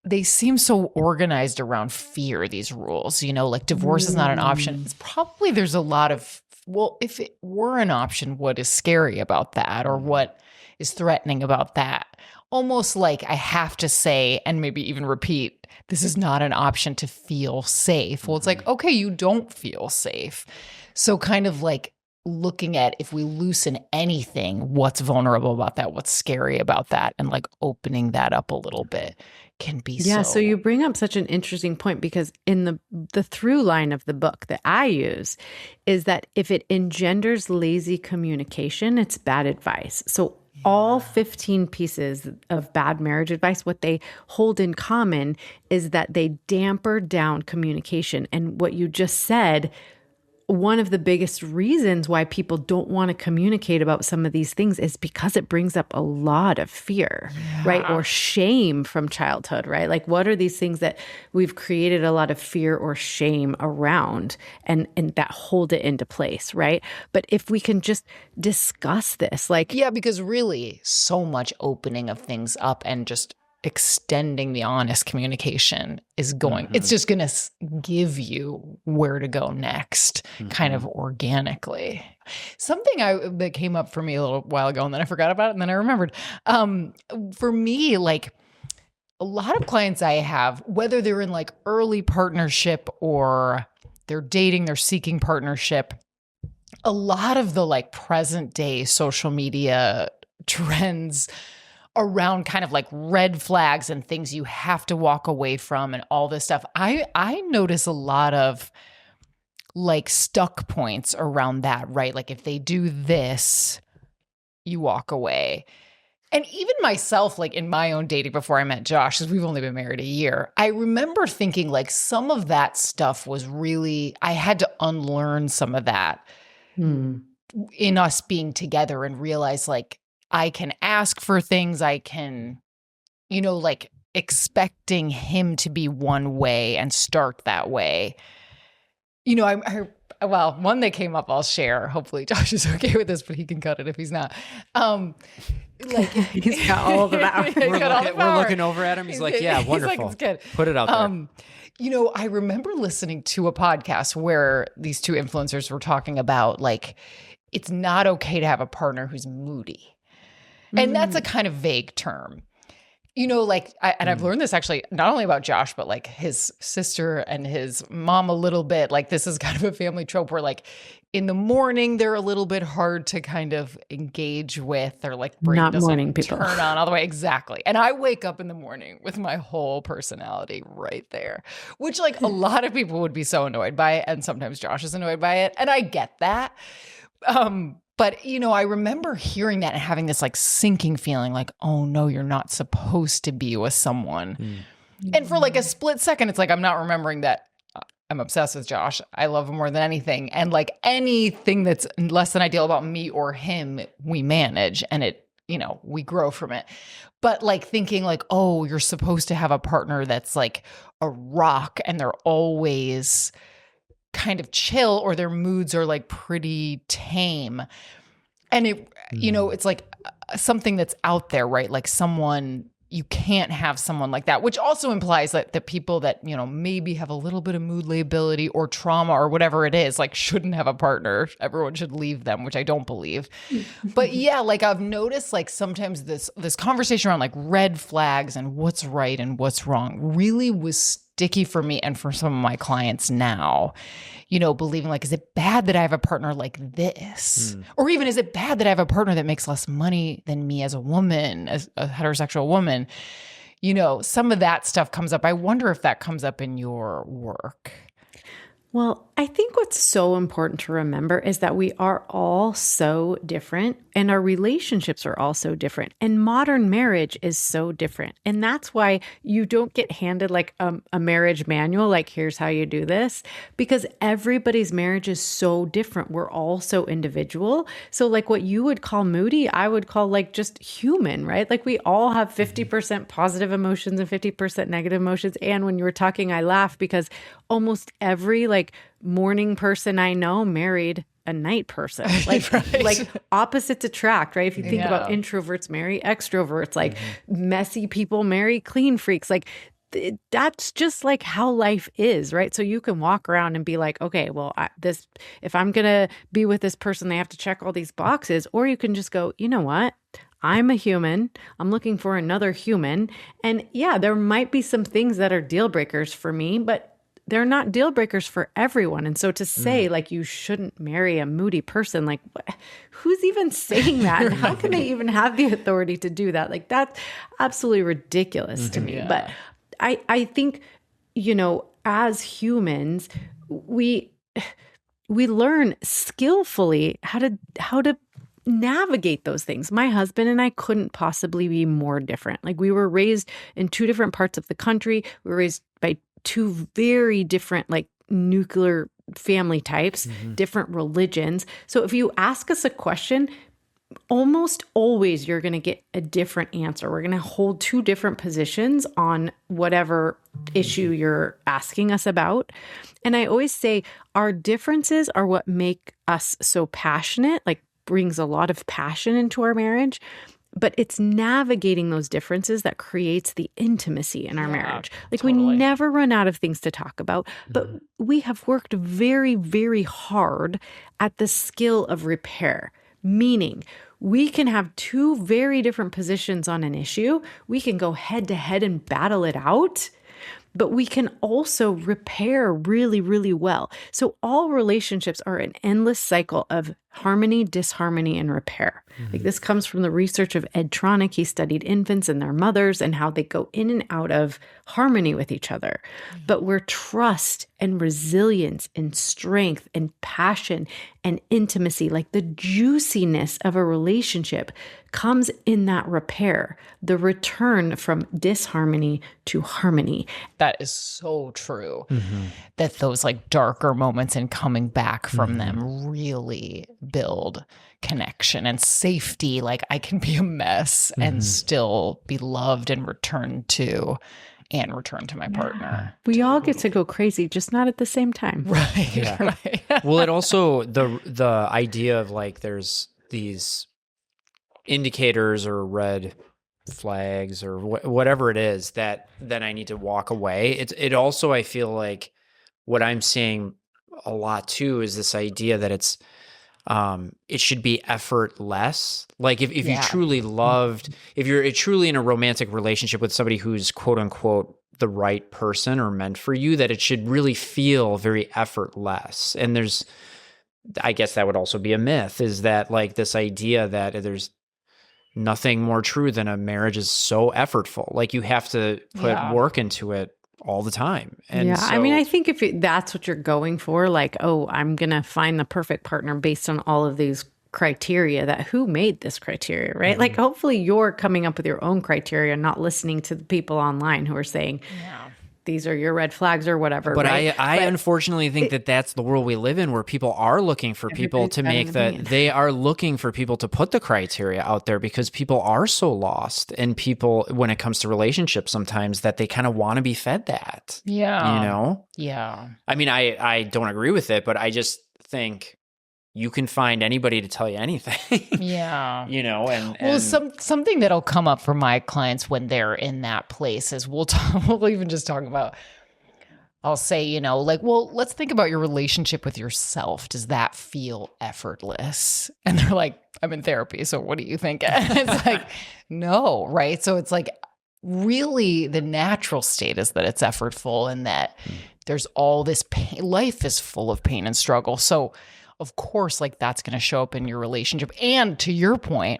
they seem so organized around fear, these rules, like divorce is not an option. It's probably there's a lot of, well, if it were an option, what is scary about that or what is threatening about that? Almost like I have to say and maybe even repeat, this is not an option to feel safe. Well, it's like, okay, you don't feel safe. So kind of like looking at, if we loosen anything, what's vulnerable about that, what's scary about that, and like opening that up a little bit can be So you bring up such an interesting point, because in the through line of the book that I use is that if it engenders lazy communication, it's bad advice. So all 15 pieces of bad marriage advice, what they hold in common is that they damper down communication. And what you just said, one of the biggest reasons why people don't want to communicate about some of these things is because it brings up a lot of fear, right? Or shame from childhood, right? Like, what are these things that we've created a lot of fear or shame around and that hold it into place, right? But if we can just discuss this, like... Yeah, because really so much opening of things up and just extending the honest communication is going, it's just going to give you where to go next, kind of organically. Something that came up for me a little while ago and then I forgot about it and then I remembered. For me, like a lot of clients I have, whether they're in like early partnership or they're dating, they're seeking partnership, a lot of the like present day social media trends around kind of like red flags and things you have to walk away from and all this stuff. I notice a lot of like stuck points around that, right? Like if they do this, you walk away. And even myself, like in my own dating before I met Josh, because we've only been married a year, I remember thinking like some of that stuff was really, I had to unlearn some of that in us being together and realize like, I can ask for things. I can, you know, like expecting him to be one way and start that way. You know, well, one that came up, I'll share. Hopefully Josh is okay with this, but he can cut it if he's not. Like he's got all the power. We're looking over at him. He's like, yeah, wonderful. He's like, it's good. Put it out there. You know, I remember listening to a podcast where these two influencers were talking about like, it's not okay to have a partner who's moody. And that's a kind of vague term, you know, like, I've learned this actually not only about Josh, but like his sister and his mom a little bit. Like this is kind of a family trope where like in the morning, they're a little bit hard to kind of engage with or like brain not doesn't morning people. turn on all the way. Exactly. And I wake up in the morning with my whole personality right there, which like a lot of people would be so annoyed by it. And sometimes Josh is annoyed by it. And I get that. But, you know, I remember hearing that and having this like sinking feeling like, oh no, you're not supposed to be with someone. And for like a split second, it's like, I'm not remembering that I'm obsessed with Josh. I love him more than anything. And like anything that's less than ideal about me or him, we manage and it, you know, we grow from it. But like thinking like, oh, you're supposed to have a partner that's like a rock and they're always kind of chill or their moods are like pretty tame. And it, you know, it's like something that's out there, right? Like someone, you can't have someone like that, which also implies that the people that, you know, maybe have a little bit of mood lability or trauma or whatever it is, like shouldn't have a partner. Everyone should leave them, which I don't believe. But yeah, like I've noticed like sometimes this conversation around like red flags and what's right and what's wrong really was sticky for me and for some of my clients now, you know, believing like, is it bad that I have a partner like this? Or even, is it bad that I have a partner that makes less money than me as a woman, as a heterosexual woman? You know, some of that stuff comes up. I wonder if that comes up in your work. Well, I think what's so important to remember is that we are all so different and our relationships are all so different. And modern marriage is so different. And that's why you don't get handed like a marriage manual, like here's how you do this, because everybody's marriage is so different. We're all so individual. So like what you would call moody, I would call like just human, right? Like we all have 50% positive emotions and 50% negative emotions. And when you were talking, I laugh because almost every like morning person I know married a night person. Like, like opposites attract, right? If you think about introverts marry extroverts, like messy people marry clean freaks, like that's just like how life is, right? So you can walk around and be like, okay, well, if I'm going to be with this person, they have to check all these boxes. Or you can just go, you know what? I'm a human. I'm looking for another human. And yeah, there might be some things that are deal breakers for me, but they're not deal breakers for everyone. And so to say like you shouldn't marry a moody person, like who's even saying that? And how can they even have the authority to do that? Like that's absolutely ridiculous to me. Yeah. But I think, as humans, we learn skillfully how to navigate those things. My husband and I couldn't possibly be more different. Like we were raised in two different parts of the country. We were raised by two very different, like nuclear family types, different religions. So if you ask us a question, almost always you're going to get a different answer. We're going to hold two different positions on whatever issue you're asking us about. And I always say our differences are what make us so passionate, like brings a lot of passion into our marriage. But it's navigating those differences that creates the intimacy in our marriage. Like we never run out of things to talk about, but we have worked very, very hard at the skill of repair. Meaning, we can have two very different positions on an issue. We can go head to head and battle it out, but we can also repair really, really well. So all relationships are an endless cycle of harmony, disharmony, and repair. Like this comes from the research of Ed Tronick. He studied infants and their mothers and how they go in and out of harmony with each other. But where trust and resilience and strength and passion and intimacy, like the juiciness of a relationship, comes in that repair, the return from disharmony to harmony. That is so true. That those like darker moments and coming back from them really build connection and safety. Like I can be a mess and still be loved and returned to my partner. We all get to go crazy, just not at the same time. Right. Yeah. Right. Well, it also the idea of like there's these indicators or red flags or whatever it is that then I need to walk away. It also, I feel like what I'm seeing a lot too is this idea that it should be effortless. Like if you truly loved, if you're truly in a romantic relationship with somebody who's quote unquote the right person or meant for you, that it should really feel very effortless. And I guess that would also be a myth, is that like this idea that there's nothing more true than a marriage is so effortful. Like you have to put work into it all the time. And I mean, I think if that's what you're going for, like, oh, I'm going to find the perfect partner based on all of these criteria, that who made this criteria, right? Like hopefully you're coming up with your own criteria, not listening to the people online who are saying, these are your red flags or whatever. But right? I unfortunately think that that's the world we live in, where people are looking for people to make they are looking for people to put the criteria out there, because people are so lost, and people, when it comes to relationships, sometimes that they kind of want to be fed that. Yeah. You know? Yeah. I mean, I don't agree with it, but I just think you can find anybody to tell you anything. Yeah. You know, and well, something that'll come up for my clients when they're in that place is we'll even just talk about, I'll say, like, well, let's think about your relationship with yourself. Does that feel effortless? And they're like, I'm in therapy, so what do you think? And it's like, no, right? So it's like really the natural state is that it's effortful and that there's all this pain. Life is full of pain and struggle. So of course, like that's going to show up in your relationship. And to your point,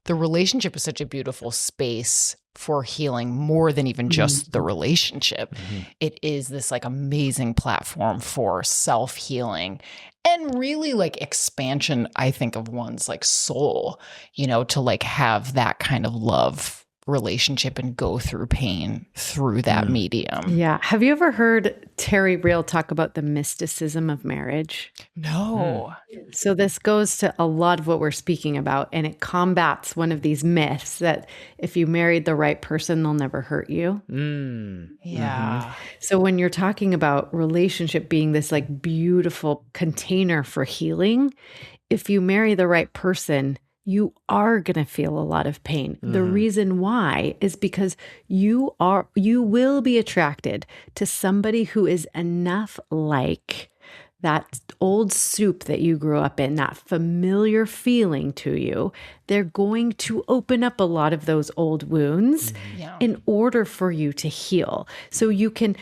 the relationship is such a beautiful space for healing, more than even just the relationship. It is this like amazing platform for self-healing and really like expansion, I think, of one's like soul, to like have that kind of love relationship and go through pain through that medium. Yeah. Have you ever heard Terry Real talk about the mysticism of marriage? No. So this goes to a lot of what we're speaking about, and it combats one of these myths that if you married the right person, they'll never hurt you. Yeah. So when you're talking about relationship being this like beautiful container for healing, if you marry the right person, you are going to feel a lot of pain. The reason why is because you will be attracted to somebody who is enough like that old soup that you grew up in, that familiar feeling to you. They're going to open up a lot of those old wounds in order for you to heal. So you can,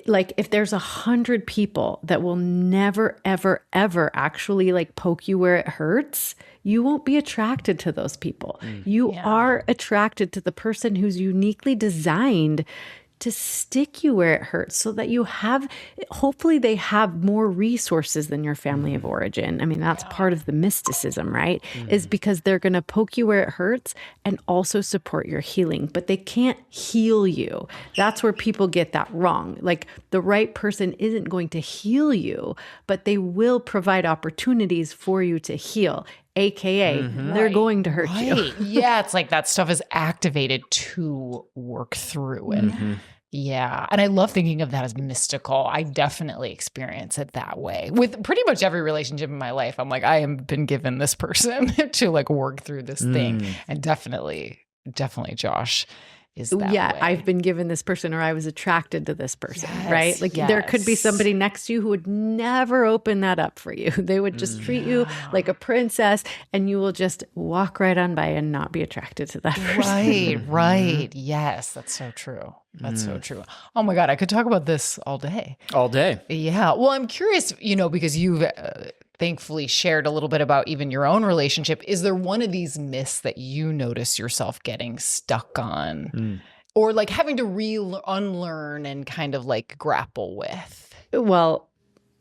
like if there's 100 people that will never, ever, ever actually like poke you where it hurts, you won't be attracted to those people. You are attracted to the person who's uniquely designed to stick you where it hurts so that you have, hopefully they have more resources than your family of origin. I mean, that's part of the mysticism, right? Is because they're going to poke you where it hurts and also support your healing, but they can't heal you. That's where people get that wrong. Like the right person isn't going to heal you, but they will provide opportunities for you to heal. AKA, they're going to hurt you. Yeah, it's like that stuff is activated to work through it. Yeah. And I love thinking of that as mystical. I definitely experience it that way. With pretty much every relationship in my life, I'm like, I have been given this person to like work through this thing. And definitely Josh is that way. I've been given this person, or I was attracted to this person, right? Like there could be somebody next to you who would never open that up for you. They would just treat you like a princess, and you will just walk right on by and not be attracted to that person. Right. Yes, that's so true. That's so true. Oh my God, I could talk about this all day. All day. Yeah. Well, I'm curious, because you've thankfully shared a little bit about even your own relationship. Is there one of these myths that you notice yourself getting stuck on or like having to unlearn and kind of like grapple with? Well,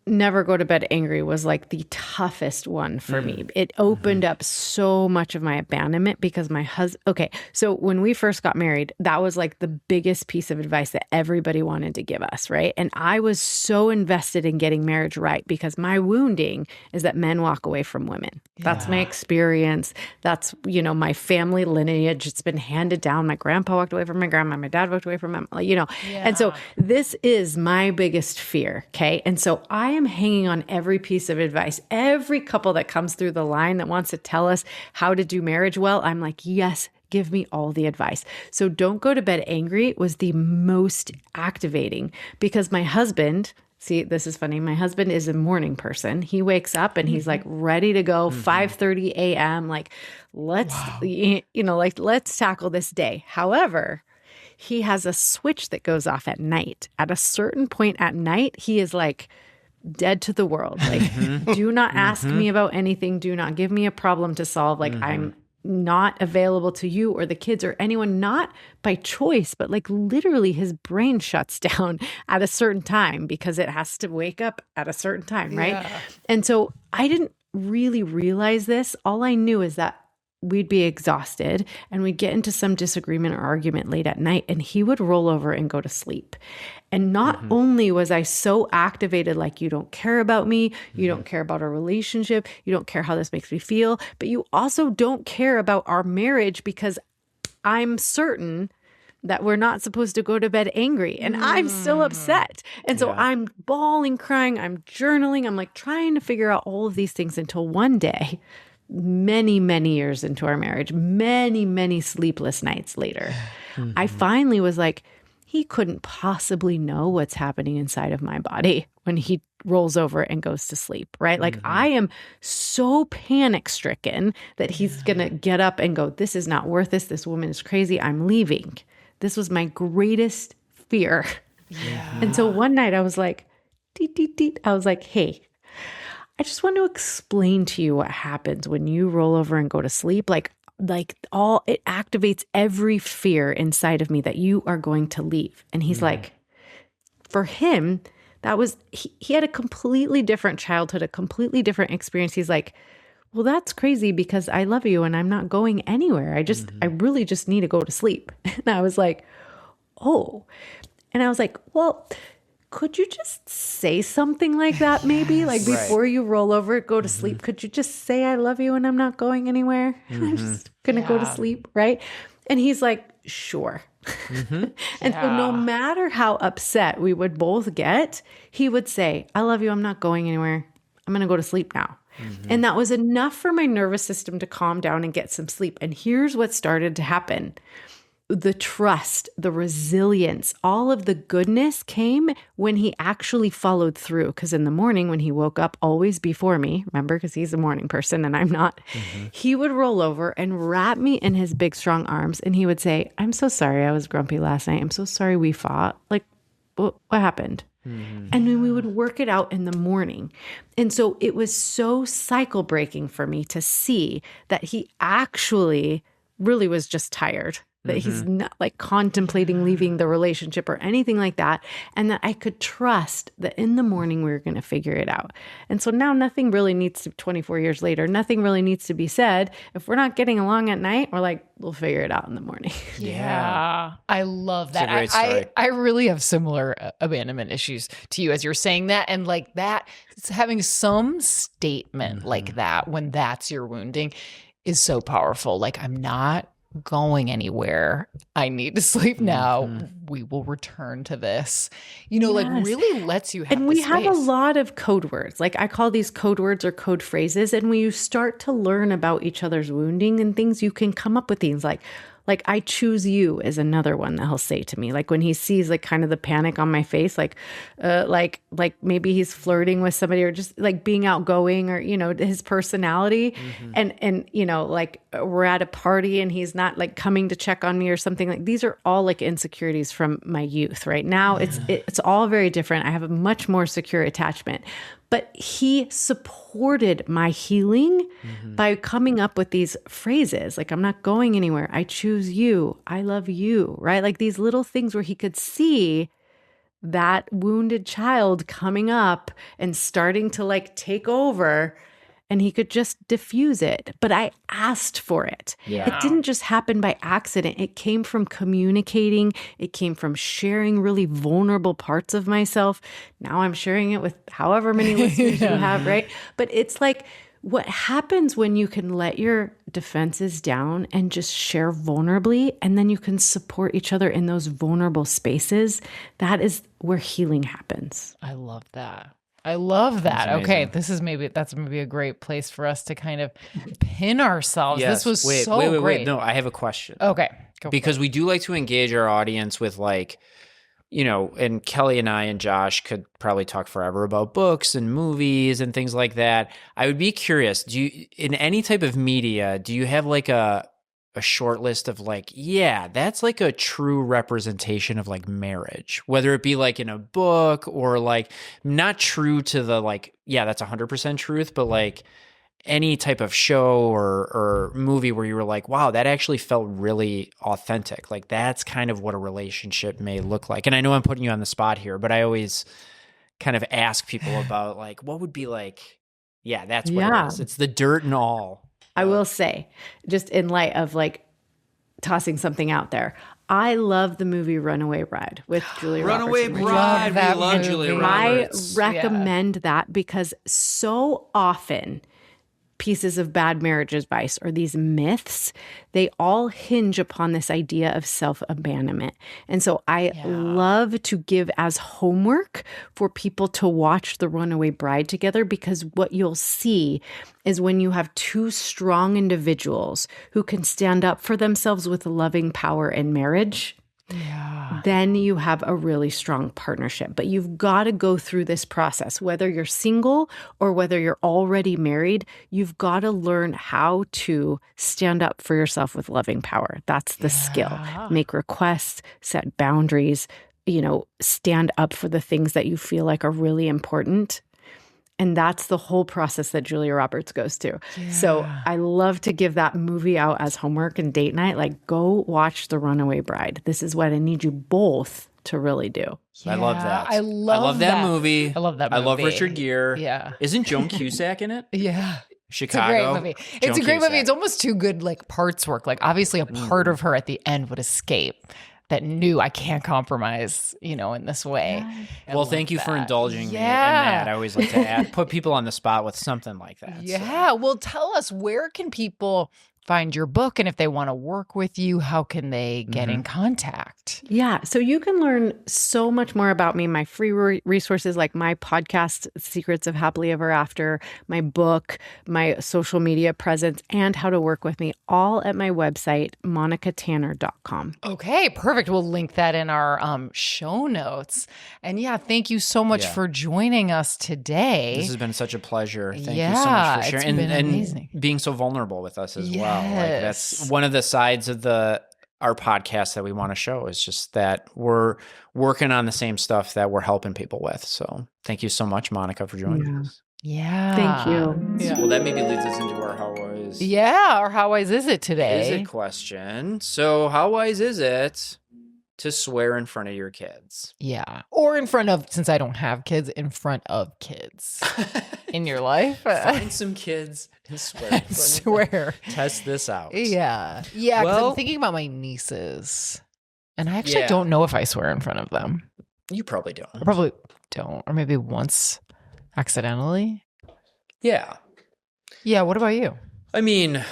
never go to bed angry was like the toughest one for me. It opened up so much of my abandonment because my husband, okay, so when we first got married, that was like the biggest piece of advice that everybody wanted to give us, right? And I was so invested in getting marriage right because my wounding is that men walk away from women. That's my experience. That's, my family lineage. It's been handed down. My grandpa walked away from my grandma. My dad walked away from him, And so this is my biggest fear, okay? And so I am hanging on every piece of advice. Every couple that comes through the line that wants to tell us how to do marriage well, I'm like, yes, give me all the advice. So don't go to bed angry was the most activating because my husband, see, this is funny. My husband is a morning person. He wakes up and he's like ready to go 5:30 a.m. Like, let's tackle this day. However, he has a switch that goes off at night. At a certain point at night, he is like dead to the world. Like, do not ask me about anything. Do not give me a problem to solve. Like, I'm not available to you or the kids or anyone, not by choice, but like literally his brain shuts down at a certain time because it has to wake up at a certain time, right? Yeah. And so I didn't really realize this. All I knew is that we'd be exhausted and we'd get into some disagreement or argument late at night and he would roll over and go to sleep. And not only was I so activated, like, you don't care about me, you don't care about our relationship, you don't care how this makes me feel, but you also don't care about our marriage because I'm certain that we're not supposed to go to bed angry and I'm still upset. And so I'm bawling, crying, I'm journaling, I'm like trying to figure out all of these things until one day, many, many years into our marriage, many, many sleepless nights later, I finally was like, he couldn't possibly know what's happening inside of my body when he rolls over and goes to sleep, right? Like I am so panic stricken that he's going to get up and go, this is not worth this. This woman is crazy. I'm leaving. This was my greatest fear. Yeah. And so one night I was like, deet, deet, deet. I was like, hey, I just want to explain to you what happens when you roll over and go to sleep. Like all, it activates every fear inside of me that you are going to leave. And he's like, for him, that was, he had a completely different childhood, a completely different experience. He's like, well, that's crazy because I love you and I'm not going anywhere. I really just need to go to sleep. And I was like, oh, and I was like, well, could you just say something like that maybe? Like before you roll over, go to sleep, could you just say I love you and I'm not going anywhere? I'm just going to go to sleep, right? And he's like, sure. And so no matter how upset we would both get, he would say, I love you, I'm not going anywhere. I'm going to go to sleep now. And that was enough for my nervous system to calm down and get some sleep. And here's what started to happen. The trust, the resilience, all of the goodness came when he actually followed through. Because in the morning when he woke up, always before me, remember, because he's a morning person and I'm not, he would roll over and wrap me in his big, strong arms. And he would say, I'm so sorry I was grumpy last night. I'm so sorry we fought. Like, what happened? And then we would work it out in the morning. And so it was so cycle breaking for me to see that he actually really was just tired, that he's not like contemplating leaving the relationship or anything like that. And that I could trust that in the morning we were going to figure it out. And so now nothing really needs to, 24 years later, nothing really needs to be said. If we're not getting along at night, we're like, we'll figure it out in the morning. Yeah. I love that. It's a great story. I really have similar abandonment issues to you as you're saying that. And like that, having some statement like that when that's your wounding is so powerful. Like, I'm not going anywhere. I need to sleep now. We will return to this. You know, like really lets you have And we have a space. lot of code words. Like I call these code words or code phrases. And when you start to learn about each other's wounding and things, you can come up with things like I choose you is another one that he'll say to me. Like when he sees like kind of the panic on my face, like maybe he's flirting with somebody or just like being outgoing or, you know, his personality. And, you know, like we're at a party and he's not like coming to check on me or something. Like these are all like insecurities from my youth. Right now it's all very different. I have a much more secure attachment. But he supported my healing by coming up with these phrases like, I'm not going anywhere. I choose you. I love you, right? Like these little things where he could see that wounded child coming up and starting to like take over, and he could just diffuse it. But I asked for it. Yeah. It didn't just happen by accident. It came from communicating. It came from sharing really vulnerable parts of myself. Now I'm sharing it with however many listeners you have, right? But it's like what happens when you can let your defenses down and just share vulnerably, and then you can support each other in those vulnerable spaces. That is where healing happens. I love that. I love that. That's Okay, amazing. that's maybe a great place for us to kind of pin ourselves. Yes. This was wait, so wait, great. No, I have a question. Okay, go for Because we do like to engage our audience with like, you know, and Kelly and I and Josh could probably talk forever about books and movies and things like that. I would be curious, do you, in any type of media, do you have like a short list of like, yeah, that's like a true representation of like marriage, whether it be like in a book or like not true to the like, yeah, that's 100% truth, but like any type of show or movie where you were like, wow, that actually felt really authentic. Like that's kind of what a relationship may look like. And I know I'm putting you on the spot here, but I always kind of ask people about like, what would be like, yeah, that's what it is. It's the dirt and all. I will say, just in light of like tossing something out there, I love the movie Runaway Bride with Julia Runaway Roberts. Bride. that We love movie. Julia I Roberts. recommend that because so often pieces of bad marriage advice or these myths, they all hinge upon this idea of self-abandonment. And so I love to give as homework for people to watch The Runaway Bride together, because what you'll see is when you have two strong individuals who can stand up for themselves with loving power in marriage, then you have a really strong partnership. But you've got to go through this process, whether you're single or whether you're already married. You've got to learn how to stand up for yourself with loving power. That's the skill. Make requests, set boundaries, you know, stand up for the things that you feel like are really important. And that's the whole process that Julia Roberts goes through. So I love to give that movie out as homework and date night. Like, go watch The Runaway Bride. This is what I need you both to really do. I love that. I love that movie. I love that I love movie. Richard Gere. Yeah. Isn't Joan Cusack in it? Yeah. Chicago. It's a great movie. It's Joan a great movie. Cusack. It's almost too good, like parts work. Like obviously a part of her at the end would escape that knew I can't compromise, you know, in this way. I Well, love thank you for that. indulging me in Yeah. that. I always like to put people on the spot with something like that. Yeah. Well, tell us, where can people find your book? And if they want to work with you, how can they get in contact? Yeah. So you can learn so much more about me, my free resources like my podcast, Secrets of Happily Ever After, my book, my social media presence, and how to work with me, all at my website, monicatanner.com. Okay, perfect. We'll link that in our show notes. And yeah, thank you so much for joining us today. This has been such a pleasure. Thank you so Yeah, much for it's sharing been and amazing. being so vulnerable with us as well. Like that's Yes. one of the sides of the our podcast that we want to show is just that we're working on the same stuff that we're helping people with. So thank you so much, Monica, for joining us. Yeah. Thank you. Yeah. Well, that maybe leads us into our how wise Yeah, or how wise is it today? is it question. So how wise is it to swear in front of your kids? Yeah. Or in front of, since I don't have kids, in front of kids in your life. Find some kids and swear. in front of them. Swear. Test this out. Yeah. Yeah, because Well- I'm thinking about my nieces. And I actually Yeah. don't know if I swear in front of them. You probably don't. I probably don't. Or maybe once accidentally. Yeah. Yeah, what about you? I mean,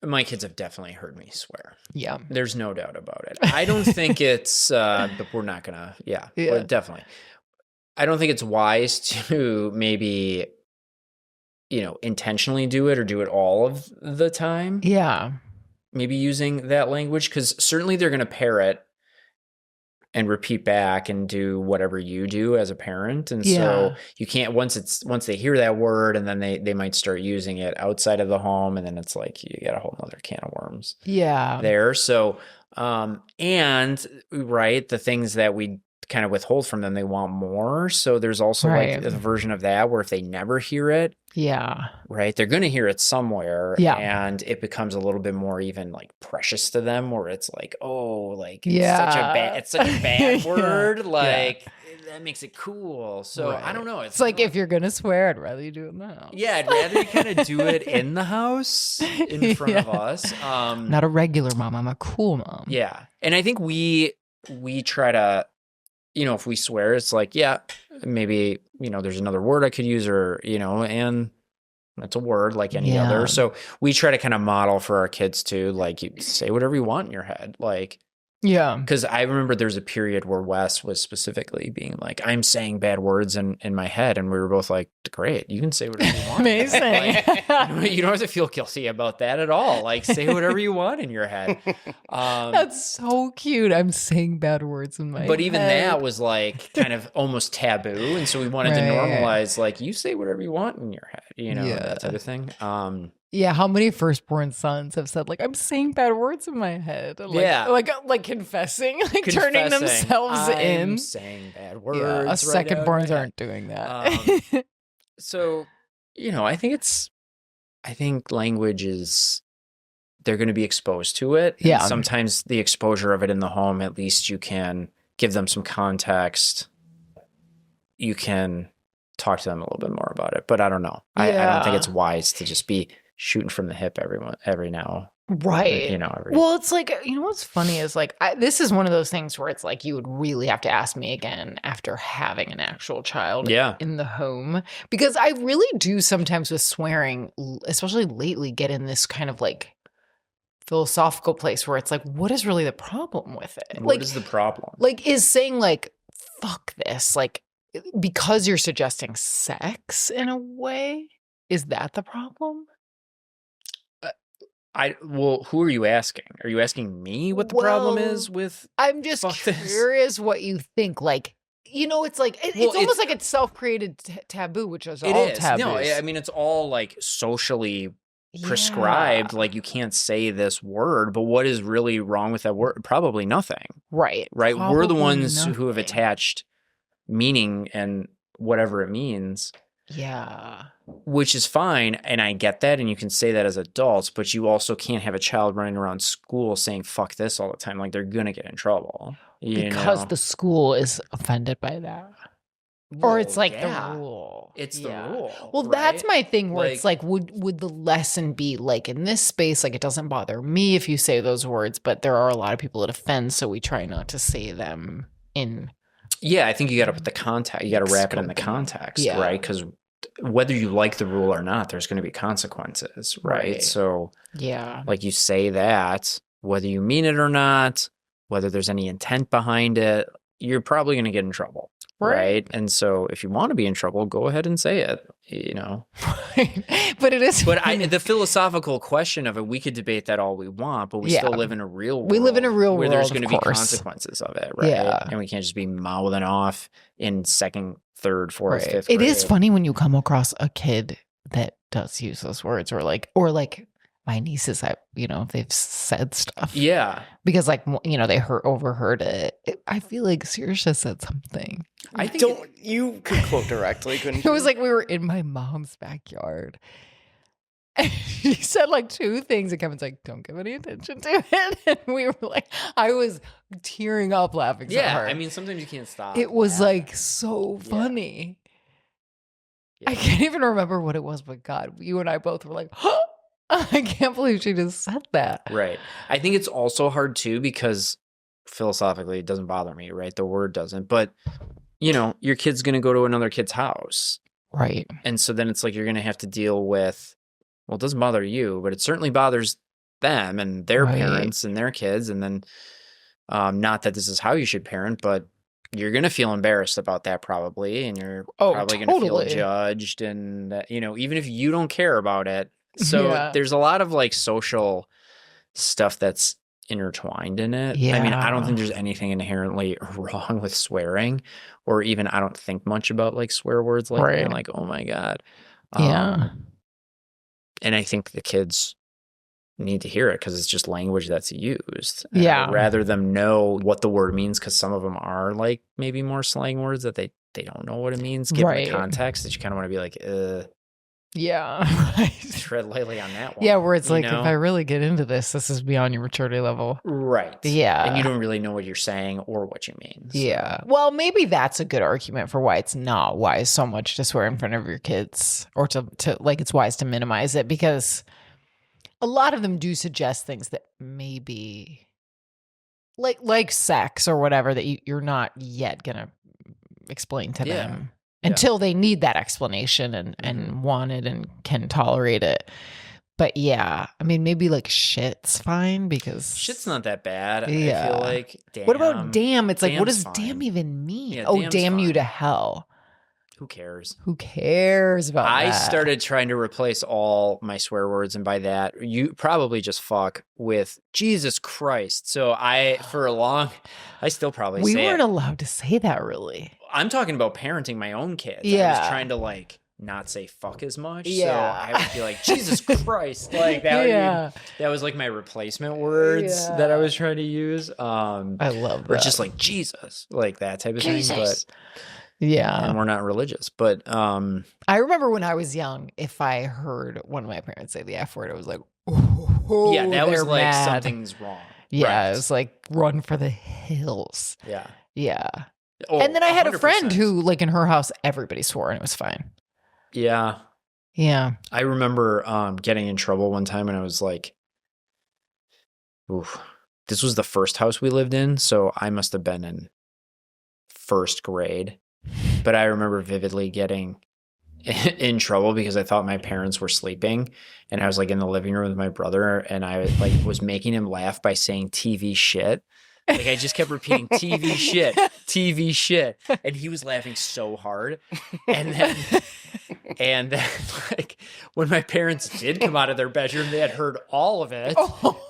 my kids have definitely heard me swear. Yeah. There's no doubt about it. I don't think it's, but we're not going to, Yeah. but definitely. I don't think it's wise to maybe, intentionally do it or do it all of the time. Yeah. Maybe using that language, because certainly they're going to parrot and repeat back and do whatever you do as a parent. And so you can't, once they hear that word, and then they might start using it outside of the home, and then it's like you get a whole nother can of worms Yeah. there. So, and right, the things that we kind of withhold from them, they want more. So there's also Right. like a version of that where if they never hear it, Yeah. right, they're going to hear it somewhere. Yeah. And it becomes a little bit more even like precious to them, where it's like, oh, like Yeah. it's such a bad Yeah. word. Like that makes it cool. So I Right. don't know. It's like, if you're going to swear, I'd rather you do it in the house. yeah, I'd rather you kind of do it in the house in front of us. Not a regular mom. I'm a cool mom. Yeah. And I think we try to, if we swear, it's like, yeah, maybe, there's another word I could use, or, and that's a word like any Yeah. other. So we try to kind of model for our kids too, like, you say whatever you want in your head. Like, Yeah. because I remember there's a period where Wes was specifically being like, I'm saying bad words in my head. And we were both like, great, you can say whatever you want. Amazing. Like, you don't have to feel guilty about that at all. Like, say whatever you want in your head. That's so cute. I'm saying bad words in my But even head. that was like kind of almost taboo. And so we wanted to Right. normalize, like, you say whatever you want in your head, Yeah. that type of thing. Yeah, how many firstborn sons have said, like, I'm saying bad words in my head? Like, Yeah. Like confessing, like turning confessing, themselves I'm in. saying bad words. Yeah, right us out of secondborns my head. aren't doing that. So, I think language is, they're going to be exposed to it. And Yeah. sometimes the exposure of it in the home, at least you can give them some context. You can talk to them a little bit more about it. But I don't know. I don't think Yeah. it's wise to just be shooting from the hip every now. Right. Every Well, it's like, what's funny is like, this is one of those things where it's like, you would really have to ask me again after having an actual child Yeah. in the home. Because I really do sometimes with swearing, especially lately, get in this kind of like philosophical place where it's like, what is really the problem with it? What is the problem? Like, is saying like, fuck this, like, because you're suggesting sex in a way, is that the problem? Who are you asking? Are you asking me what the problem Well, is with? I'm just Fuck this. curious what you think. Like, it's like, it's Well, almost like it's self-created taboo, which is It all is. taboos. No, I mean, it's all like socially prescribed. Yeah. Like, you can't say this word, but what is really wrong with that word? Probably nothing. Right. Right? We're the Probably ones who have nothing. attached meaning and whatever it means, Yeah. which is fine. And I get that. And you can say that as adults, but you also can't have a child running around school saying fuck this all the time. Like, they're going to get in trouble. Because the school is offended by that. Or it's like the rule. It's Yeah. the rule. Well, that's right? my thing where it's like, would the lesson be like in this space, like it doesn't bother me if you say those words, but there are a lot of people it offends, so we try not to say them in. Yeah, I think you got to put the context. You got to wrap it in the context, Yeah. right? Because whether you like the rule or not, there's going to be consequences, right? Right. So, Yeah. like, you say that, whether you mean it or not, whether there's any intent behind it, you're probably going to get in trouble, right? And so, if you want to be in trouble, go ahead and say it. But it is. But the philosophical question of it, we could debate that all we want, but we Yeah. still live in a real world. We live in a real where there's world, going of to be course. consequences of it, right? Yeah. And we can't just be mouthing off in second, third, fourth, Right. fifth It grade. is funny when you come across a kid that does use those words, or like my nieces, they've said stuff. Yeah. Because they overheard it. I feel like Saoirse said something. I think you could quote directly, couldn't It you? was like we were in my mom's backyard. And she said like 2 things, and Kevin's like, "Don't give any attention to it." And we were like, I was tearing up laughing so hard. I mean, sometimes you can't stop. It was like so funny. Yeah. I can't even remember what it was, but God, you and I both were like, I can't believe she just said that. Right. I think it's also hard too because philosophically it doesn't bother me, right? The word doesn't. But, your kid's going to go to another kid's house. Right. And so then it's like you're going to have to deal with, well, it doesn't bother you, but it certainly bothers them and their parents and their kids. And then not that this is how you should parent, but you're going to feel embarrassed about that probably. And you're probably going to feel judged. And, even if you don't care about it. So there's a lot of like social stuff that's intertwined in it. Yeah. I mean, I don't think there's anything inherently wrong with swearing, or even I don't think much about like swear words like like, oh my God. Yeah. And I think the kids need to hear it because it's just language that's used. Yeah. I'd rather them know what the word means, because some of them are like maybe more slang words that they don't know what it means, given the context, that you kind of want to be like, yeah. Right. tread lightly on that one. Yeah, where it's like, if I really get into this is beyond your maturity level. Right. Yeah. And you don't really know what you're saying or what you mean. So. Yeah. Well, maybe that's a good argument for why it's not wise so much to swear in front of your kids, or to like it's wise to minimize it, because a lot of them do suggest things that maybe like sex or whatever that you're not yet going to explain to them. Until they need that explanation and want it and can tolerate it. But yeah, I mean, maybe like shit's fine, because shit's not that bad. Yeah. I feel like damn. What about damn? It's like, what does fine. damn even mean? Yeah, oh, damn's damn you fine. to hell. Who cares? Who cares about that? I started trying to replace all my swear words, and by that, you probably just fuck, with Jesus Christ. So I still probably we say weren't it. allowed to say that, really. I'm talking about parenting my own kids. Yeah. I was trying to like not say fuck as much. Yeah. So I would be like, Jesus Christ. Like that that was like my replacement words that I was trying to use. I love that. Or just like Jesus, like that type of Jesus. thing. But yeah. and we're not religious. But I remember when I was young, if I heard one of my parents say the F word, I was like, oh, yeah, that was like mad. something's wrong. Yeah, Right. it was like run for the hills. Yeah. Yeah. Oh, And then I had 100%. a friend who, like, in her house, everybody swore and it was fine. Yeah. Yeah. I remember getting in trouble one time, and I was like, oof. This was the first house we lived in, so I must have been in first grade. But I remember vividly getting in trouble because I thought my parents were sleeping, and I was like in the living room with my brother, and I like was making him laugh by saying TV shit. Like I just kept repeating TV shit, and he was laughing so hard. And then like when my parents did come out of their bedroom, they had heard all of it,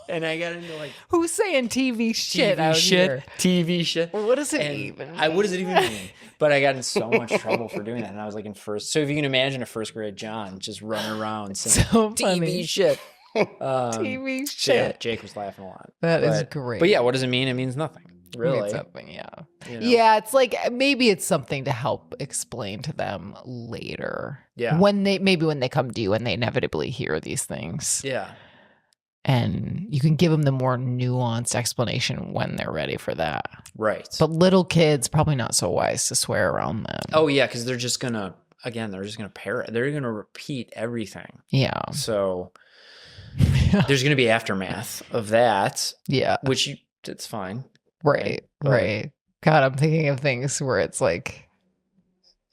and I got into like, who's saying TV shit out here? TV shit. What does it And even mean? what does it even mean? But I got in so much trouble for doing that, and I was like in first. So if you can imagine a first grade John just running around saying So TV funny. shit. TV So yeah, shit. Jake was laughing a lot. That is great. But yeah, what does it mean? It means nothing, really. It means something, yeah. You know? Yeah, it's like maybe it's something to help explain to them later. Yeah. When they come to you and they inevitably hear these things. Yeah. And you can give them the more nuanced explanation when they're ready for that. Right. But little kids, probably not so wise to swear around them. Oh yeah, because they're just gonna parrot. They're gonna repeat everything. Yeah. So there's gonna be aftermath of that. Yeah. Which it's fine. Right. But- Right. God, I'm thinking of things where it's like,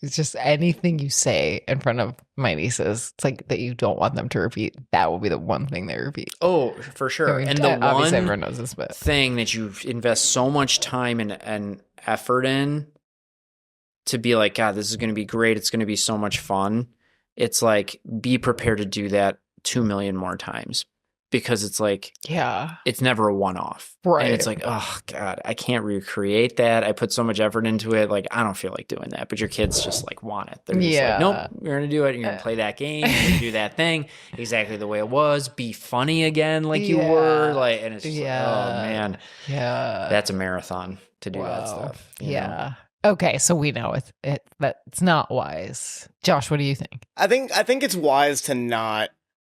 it's just anything you say in front of my nieces, it's like that you don't want them to repeat. That will be the one thing they repeat. Oh, for sure. I mean, And the obviously one everyone knows this, but thing that you invest so much time and effort in to be like, God, this is going to be great. It's going to be so much fun. It's like, be prepared to do that 2 million more times, because it's like, Yeah. it's never a one-off. Right. And it's like, oh God, I can't recreate that. I put so much effort into it. Like, I don't feel like doing that. But your kids just like want it. They're just like, nope, you're going to do it. You're going to play that game. You're going to do that thing exactly the way it was. Be funny again like you were. Like, and it's just like, oh man. Yeah. That's a marathon to do that stuff. you know? Okay, so we know it's not wise. Josh, what do you think? I think it's wise to not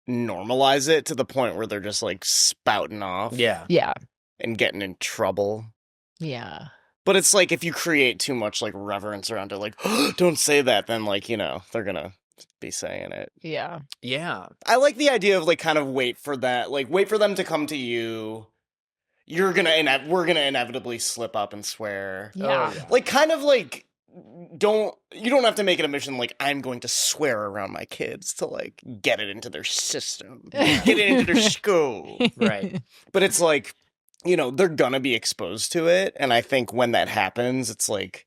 normalize it to the point where they're just like spouting off. Yeah. Yeah. And getting in trouble. Yeah. But it's like if you create too much like reverence around it, like, don't say that, then like, they're gonna be saying it. Yeah. Yeah. I like the idea of like kind of wait for them to come to you. We're gonna inevitably slip up and swear. Yeah. Like kind of like you don't have to make it a mission like I'm going to swear around my kids to like get it into their system. Get it into their skull. Right. But it's like, they're gonna be exposed to it. And I think when that happens, it's like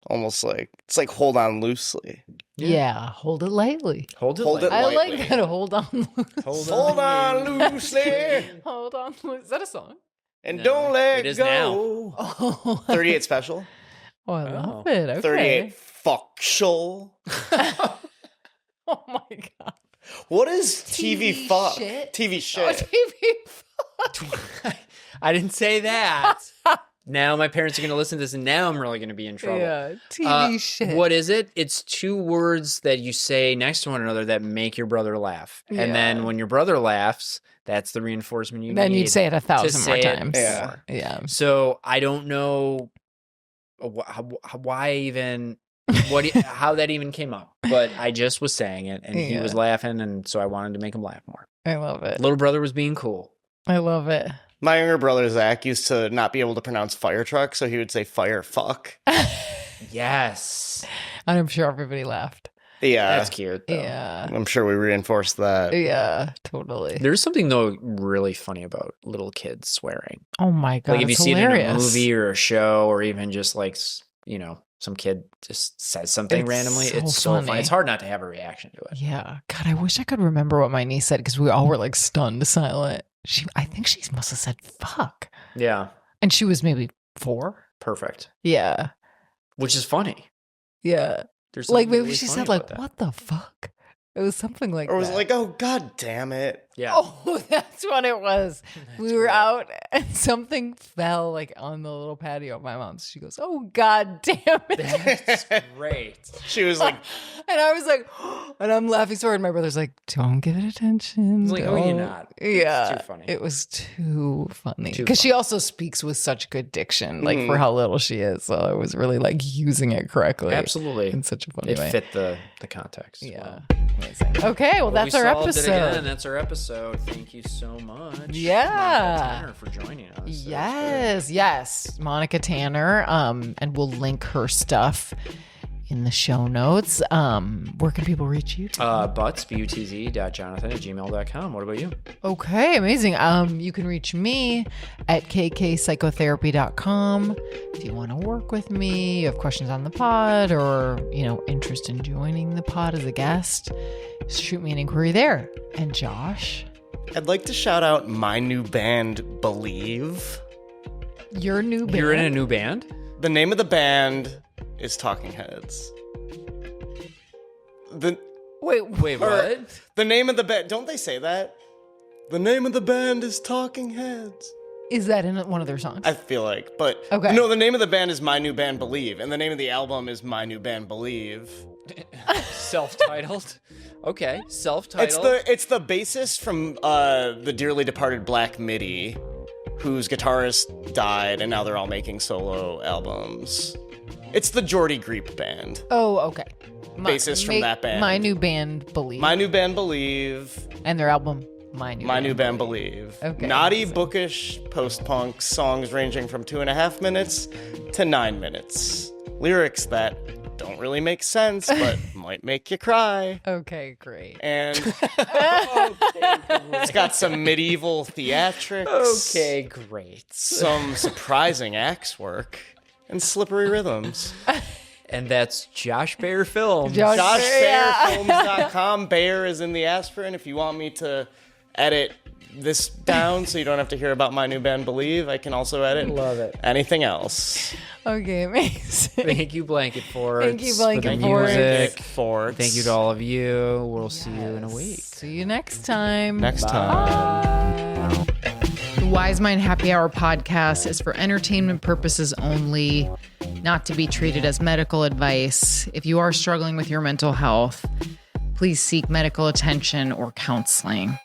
almost like hold on loosely. Yeah. Hold it lightly. Hold it Hold it I lightly. like that. Hold on loosely. Hold on loosely. Hold on loosely. Is that a song? And No, don't let it is go. Oh, 38 special. Oh, I love it. Okay. 38 fuck show. Oh my God. What is TV fuck? shit? TV Oh, shit. TV fuck. I didn't say that. Now my parents are going to listen to this, and now I'm really going to be in trouble. Yeah. TV shit. What is it? It's two words that you say next to one another that make your brother laugh. Yeah. And then when your brother laughs, that's the reinforcement you need. Then you'd say it to 1,000 more say it times. Yeah. more. Yeah. So I don't know why even how that even came up, but I just was saying it, and he was laughing, and so I wanted to make him laugh more. I love it. Little brother was being cool. I love it. My younger brother Zach used to not be able to pronounce fire truck, so he would say fire fuck. Yes, I'm sure everybody laughed. Yeah. that's cute. Though. Yeah. I'm sure we reinforced that. Yeah, totally. There's something though really funny about little kids swearing. Oh my God. Like if you it's see hilarious. it in a movie or a show, or even just like some kid just says something It's randomly, so it's so funny. funny. It's hard not to have a reaction to it. Yeah. God, I wish I could remember what my niece said because we all were like stunned silent. I think she must have said fuck. Yeah, And she was maybe 4. perfect. Yeah. Which is funny. Yeah. There's Like something maybe really she funny said like, about that. what the fuck? It was something like Or was that. it like, oh, god damn it. Yeah. Oh, that's what it was. We were out and something fell like on the little patio of my mom's. She goes, oh, God damn it. That's great. She was like, And I was like, and I'm laughing so hard. And my brother's like, don't give it attention. It's like, oh, you're don't." not. Yeah. It's too funny. It was too funny. Too Because she also speaks with such good diction, like for how little she is. So I was really like using it correctly. Absolutely. In such a funny It way. fit the context. as Yeah. well. Amazing. Okay. Well, that's we our solved it episode. again. That's our episode. Thank you so much. Yeah. Monica Tanner, for joining us. That was Yes, yes. Monica Tanner. And we'll link her stuff in the show notes. Where can people reach you? great. butz.jonathan@gmail.com. What about you? Okay, amazing. You can reach me at kkpsychotherapy.com. If you want to work with me, you have questions on the pod, or, interest in joining the pod as a guest, shoot me an inquiry there. And Josh, I'd like to shout out my new band, Believe. your new band. You're in a new band? The name of the band is Talking Heads. Wait, Wait, what? The name of the band, don't they say that? The name of the band is Talking Heads. is that in one of their songs? I feel like, but Okay. no, the name of the band is My New Band Believe, and the name of the album is My New Band Believe. Self-titled? Okay, self-titled. It's the bassist from the dearly departed Black Midi, whose guitarist died, and now they're all making solo albums. It's the Geordie Greep band. Oh, okay. Bassist from that band. My new band, Believe. My New Band Believe. And their album, My New Band Believe. Okay. Naughty, bookish, post-punk songs ranging from 2.5 minutes to 9 minutes. Lyrics that don't really make sense, but might make you cry. Okay, great. And it's got some medieval theatrics. Okay, great. Some surprising axe work. And slippery rhythms. And that's Josh Bayer Films. JoshBayerFilms.com. Bayer is in the aspirin. If you want me to edit this down so you don't have to hear about my new band Believe, I can also edit. Love it. Anything else. Okay, amazing. Thank you, Blanket Forts. Thank you, Blanket for the music. Forts. Thank you to all of you. We'll see you in a week. See you next time. Next time. The Wise Mind Happy Hour podcast is for entertainment purposes only, not to be treated as medical advice. If you are struggling with your mental health, please seek medical attention or counseling.